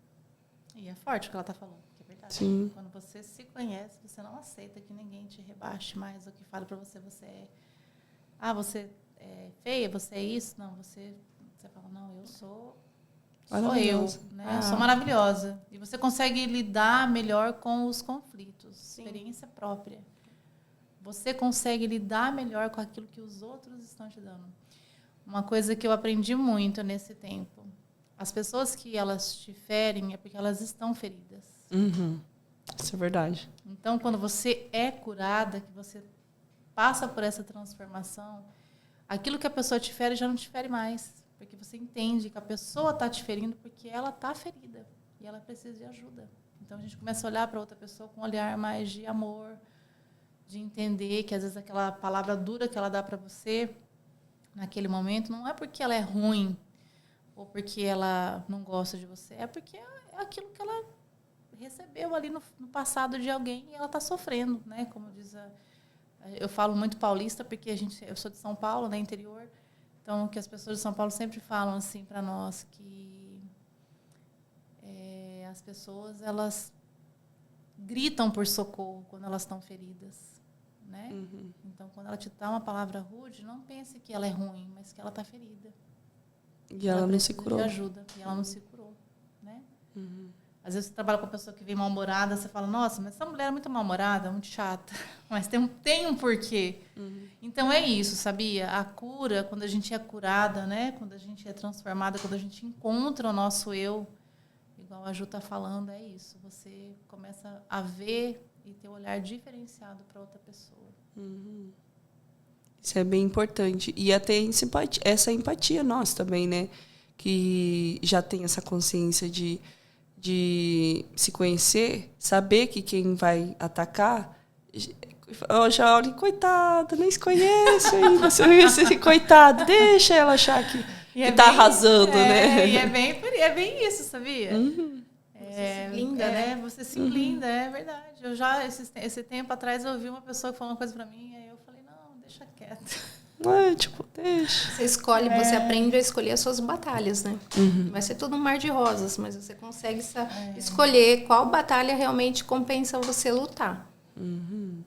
E é forte o que ela está falando, que é verdade. Sim. Quando você se conhece, você não aceita que ninguém te rebaixe mais ou que fale para você, você é feia, você é isso. Não, você fala, não, eu sou eu, né? Eu sou maravilhosa. E você consegue lidar melhor com os conflitos. Sim. Experiência própria. Você consegue lidar melhor com aquilo que os outros estão te dando. Uma coisa que eu aprendi muito nesse tempo. As pessoas que elas te ferem é porque elas estão feridas. Uhum. Isso é verdade. Então, quando você é curada, que você passa por essa transformação, aquilo que a pessoa te fere já não te fere mais. Porque você entende que a pessoa está te ferindo porque ela está ferida. E ela precisa de ajuda. Então, a gente começa a olhar para outra pessoa com um olhar mais de amor, de entender que, às vezes, aquela palavra dura que ela dá para você, naquele momento, não é porque ela é ruim, ou porque ela não gosta de você, é porque é aquilo que ela recebeu ali no passado de alguém e ela está sofrendo, né? Como diz eu falo muito paulista porque eu sou de São Paulo, né, interior. Então, o que as pessoas de São Paulo sempre falam assim para nós, que as pessoas elas gritam por socorro quando elas estão feridas, né? Uhum. Então, quando ela te dá uma palavra rude, não pense que ela é ruim, mas que ela está ferida. E ela não se curou. De ajuda, e ela não se curou, né? Uhum. Às vezes você trabalha com uma pessoa que vem mal-humorada, você fala, nossa, mas essa mulher é muito mal-humorada, muito chata. Mas tem um porquê. Uhum. Então é isso, sabia? A cura, quando a gente é curada, né? Quando a gente é transformada, quando a gente encontra o nosso eu, igual a Ju está falando, é isso. Você começa a ver e ter um olhar diferenciado para outra pessoa. Uhum. Isso é bem importante. E até essa empatia nossa também, né? Que já tem essa consciência de se conhecer, saber que quem vai atacar, eu já olho, coitado, nem se conhece aí, você coitado, deixa ela achar que tá arrasando, né? E é bem isso, sabia? Uhum. Você se blinda, né? Você se blinda, é verdade. Eu já, esse tempo atrás, eu ouvi uma pessoa que falou uma coisa pra mim, aí eu falei, não, deixa quieto. Deixa. Você escolhe, você aprende a escolher as suas batalhas, né? Uhum. Vai ser tudo um mar de rosas, mas você consegue escolher qual batalha realmente compensa você lutar. Uhum.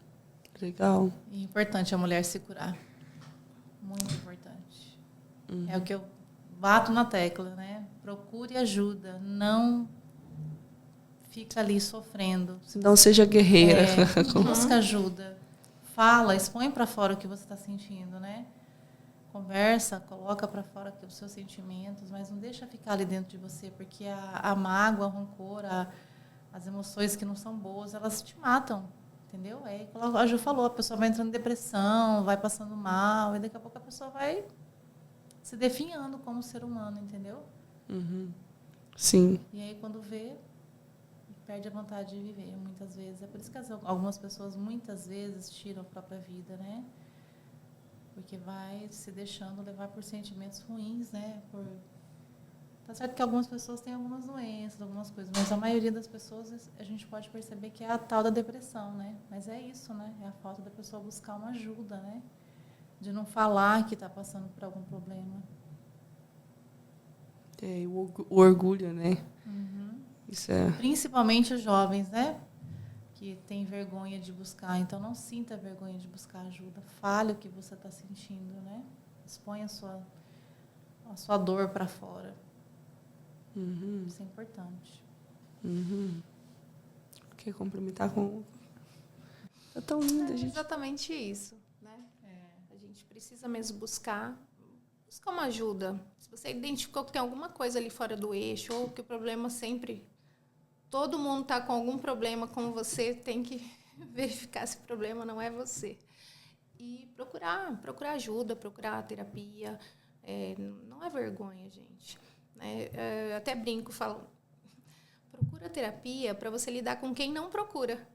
Legal. É importante a mulher se curar. Muito importante. Uhum. É o que eu bato na tecla, né? Procure ajuda, não fica ali sofrendo. Não seja guerreira. Busca ajuda. Fala, expõe para fora o que você está sentindo, né? Conversa, coloca para fora os seus sentimentos, mas não deixa ficar ali dentro de você, porque a mágoa, o rancor, as emoções que não são boas, elas te matam, entendeu? Aí, como a Ju falou, a pessoa vai entrando em depressão, vai passando mal, e daqui a pouco a pessoa vai se definhando como ser humano, entendeu? Uhum. Sim. E aí, quando vê, perde a vontade de viver, muitas vezes. É por isso que algumas pessoas, muitas vezes, tiram a própria vida, né? Porque vai se deixando levar por sentimentos ruins, né? Tá certo que algumas pessoas têm algumas doenças, algumas coisas, mas a maioria das pessoas, a gente pode perceber que é a tal da depressão, né? Mas é isso, né? É a falta da pessoa buscar uma ajuda, né? De não falar que está passando por algum problema. O orgulho, né? Uhum. Isso é... Principalmente os jovens, né? Que têm vergonha de buscar. Então, não sinta vergonha de buscar ajuda. Fale o que você está sentindo, né? Exponha a sua dor para fora. Uhum. Isso é importante. Uhum. Quer complementar com... Tá tão linda, gente. Exatamente isso, né? A gente precisa mesmo buscar uma ajuda. Se você identificou que tem alguma coisa ali fora do eixo, ou que o problema sempre... Todo mundo está com algum problema com você, tem que verificar se o problema não é você. E procurar ajuda, procurar terapia. Não é vergonha, gente. Eu até brinco, falo, procura terapia para você lidar com quem não procura.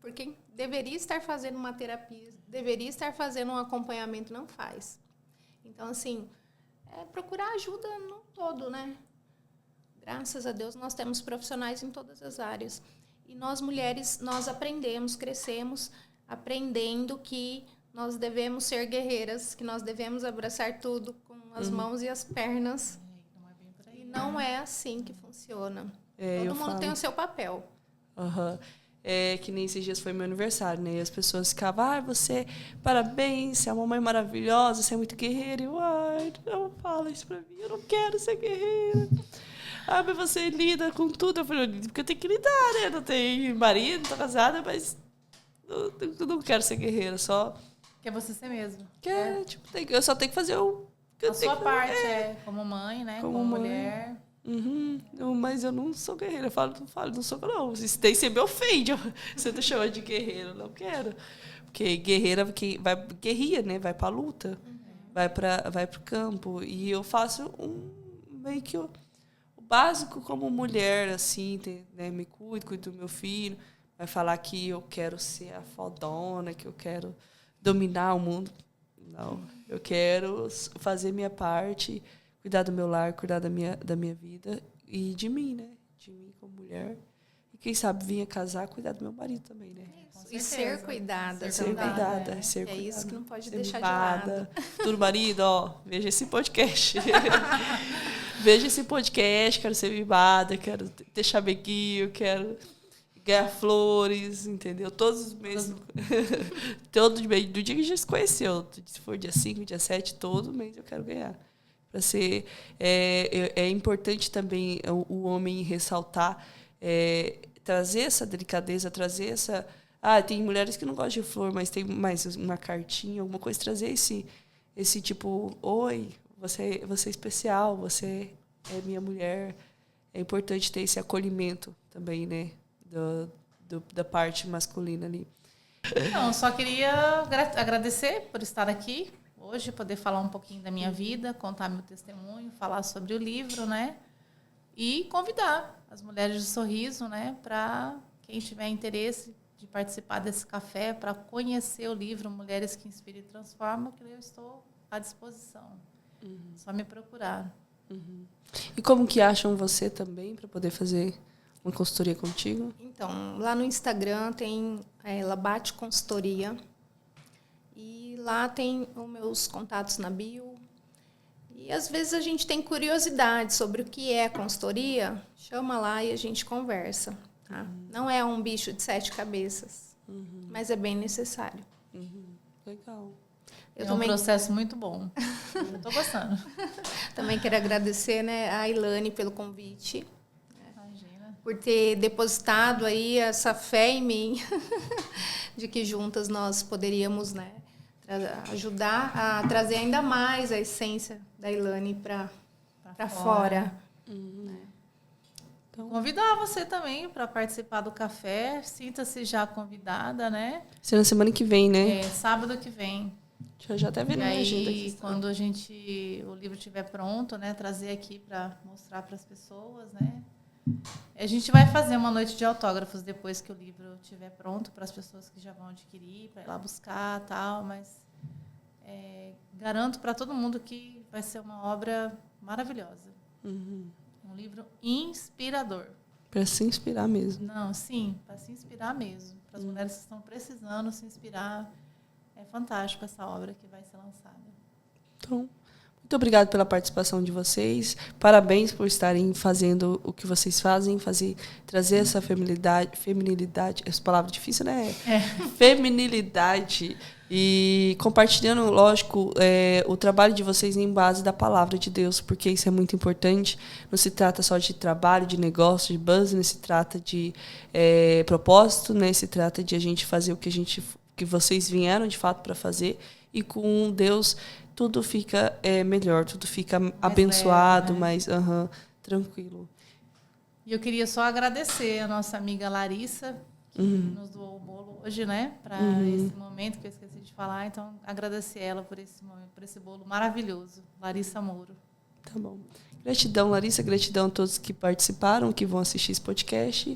Porque quem deveria estar fazendo uma terapia, deveria estar fazendo um acompanhamento, não faz. Então, assim, procurar ajuda no todo, né? Graças a Deus, nós temos profissionais em todas as áreas. E nós, mulheres, nós aprendemos, crescemos, aprendendo que nós devemos ser guerreiras, que nós devemos abraçar tudo com as mãos e as pernas. não é assim que funciona. É, Todo mundo tem o seu papel. Uhum. É, que nem esses dias foi meu aniversário, né? E as pessoas ficavam, você, parabéns, você é uma mãe maravilhosa, você é muito guerreira. E eu, não fala isso pra mim, eu não quero ser guerreira. Mas você lida com tudo. Eu falei, porque eu tenho que lidar, né? Não tenho marido, não tô casada, mas não quero ser guerreira, só... Que é você ser mesmo. Tipo, eu só tenho que fazer o que eu A tenho sua que parte fazer. é como mãe, né? Como Como mãe. mulher. Uhum. Mas eu não sou guerreira. Eu falo, não sou, não. Isso daí você me ofende. Você tá chamando de guerreira. Eu não quero. Porque guerreira guerrilha, né? Vai pra luta. Vai pro campo. E eu faço meio que o básico como mulher, assim, né? Me cuido do meu filho. Vai falar que eu quero ser a fodona, que eu quero dominar o mundo. Não. Eu quero fazer minha parte, cuidar do meu lar, cuidar da minha vida e de mim, né? De mim como mulher. E quem sabe vir casar, cuidar do meu marido também, né? E ser cuidada Ser também. cuidada, ser É cuidada. isso que não pode ser deixar mimada. de lado. Tudo marido, veja esse podcast. Veja esse podcast, quero ser mimada, quero ter chameguinho, quero ganhar flores, entendeu? Todos os meses. Todo mês, do dia que a gente se conheceu, se for dia 5, dia 7, todo mês eu quero ganhar. Para ser, é importante também o homem ressaltar, trazer essa delicadeza, trazer essa... tem mulheres que não gostam de flor, mas tem mais uma cartinha, alguma coisa, trazer esse tipo, oi, você é especial, você é minha mulher. É importante ter esse acolhimento também, né? Da parte masculina ali. Então, só queria agradecer por estar aqui hoje, poder falar um pouquinho da minha vida, contar meu testemunho, falar sobre o livro, né? E convidar as mulheres de Sorriso, né? Para quem tiver interesse de participar desse café, para conhecer o livro Mulheres que Inspiram e Transformam, que eu estou à disposição. Só me procurar. E como que acham você também para poder fazer uma consultoria contigo? Então, lá no Instagram tem Labate Consultoria. E lá tem os meus contatos na bio. E às vezes a gente tem curiosidade sobre o que é consultoria, chama lá e a gente conversa. Tá? Não é um bicho de 7 cabeças, mas é bem necessário. Legal. Um processo muito bom. Eu estou gostando. Também quero agradecer, né, a Ilane pelo convite. Imagina. Por ter depositado aí essa fé em mim de que juntas nós poderíamos, né, ajudar a trazer ainda mais a essência da Ilane para fora. Então, convidar você também para participar do café. Sinta-se já convidada, né? Isso é na semana que vem, né? Sábado que vem. Já até vendo E a agenda aí, aqui. quando o livro estiver pronto, né, trazer aqui para mostrar para as pessoas, né? A gente vai fazer uma noite de autógrafos depois que o livro estiver pronto para as pessoas que já vão adquirir, para ir lá buscar, tal. Mas garanto para todo mundo que vai ser uma obra maravilhosa, um livro inspirador. Para se inspirar mesmo. Não, sim, para se inspirar mesmo, para as mulheres que estão precisando se inspirar. É fantástico essa obra que vai ser lançada. Então, muito obrigada pela participação de vocês. Parabéns por estarem fazendo o que vocês fazem, trazer essa feminilidade, essa palavra difícil, né? Feminilidade. E compartilhando, lógico, o trabalho de vocês em base da palavra de Deus, porque isso é muito importante. Não se trata só de trabalho, de negócio, de business, se trata de propósito, né? Se trata de a gente fazer o que vocês vieram de fato para fazer, e com Deus tudo fica melhor, tudo fica mais abençoado, leve, né? Mais tranquilo. E eu queria só agradecer a nossa amiga Larissa, que nos doou o bolo hoje, né? Para esse momento que eu esqueci de falar. Então, agradecer ela por esse momento, por esse bolo maravilhoso. Larissa Mouro. Tá bom. Gratidão, Larissa. Gratidão a todos que participaram, que vão assistir esse podcast.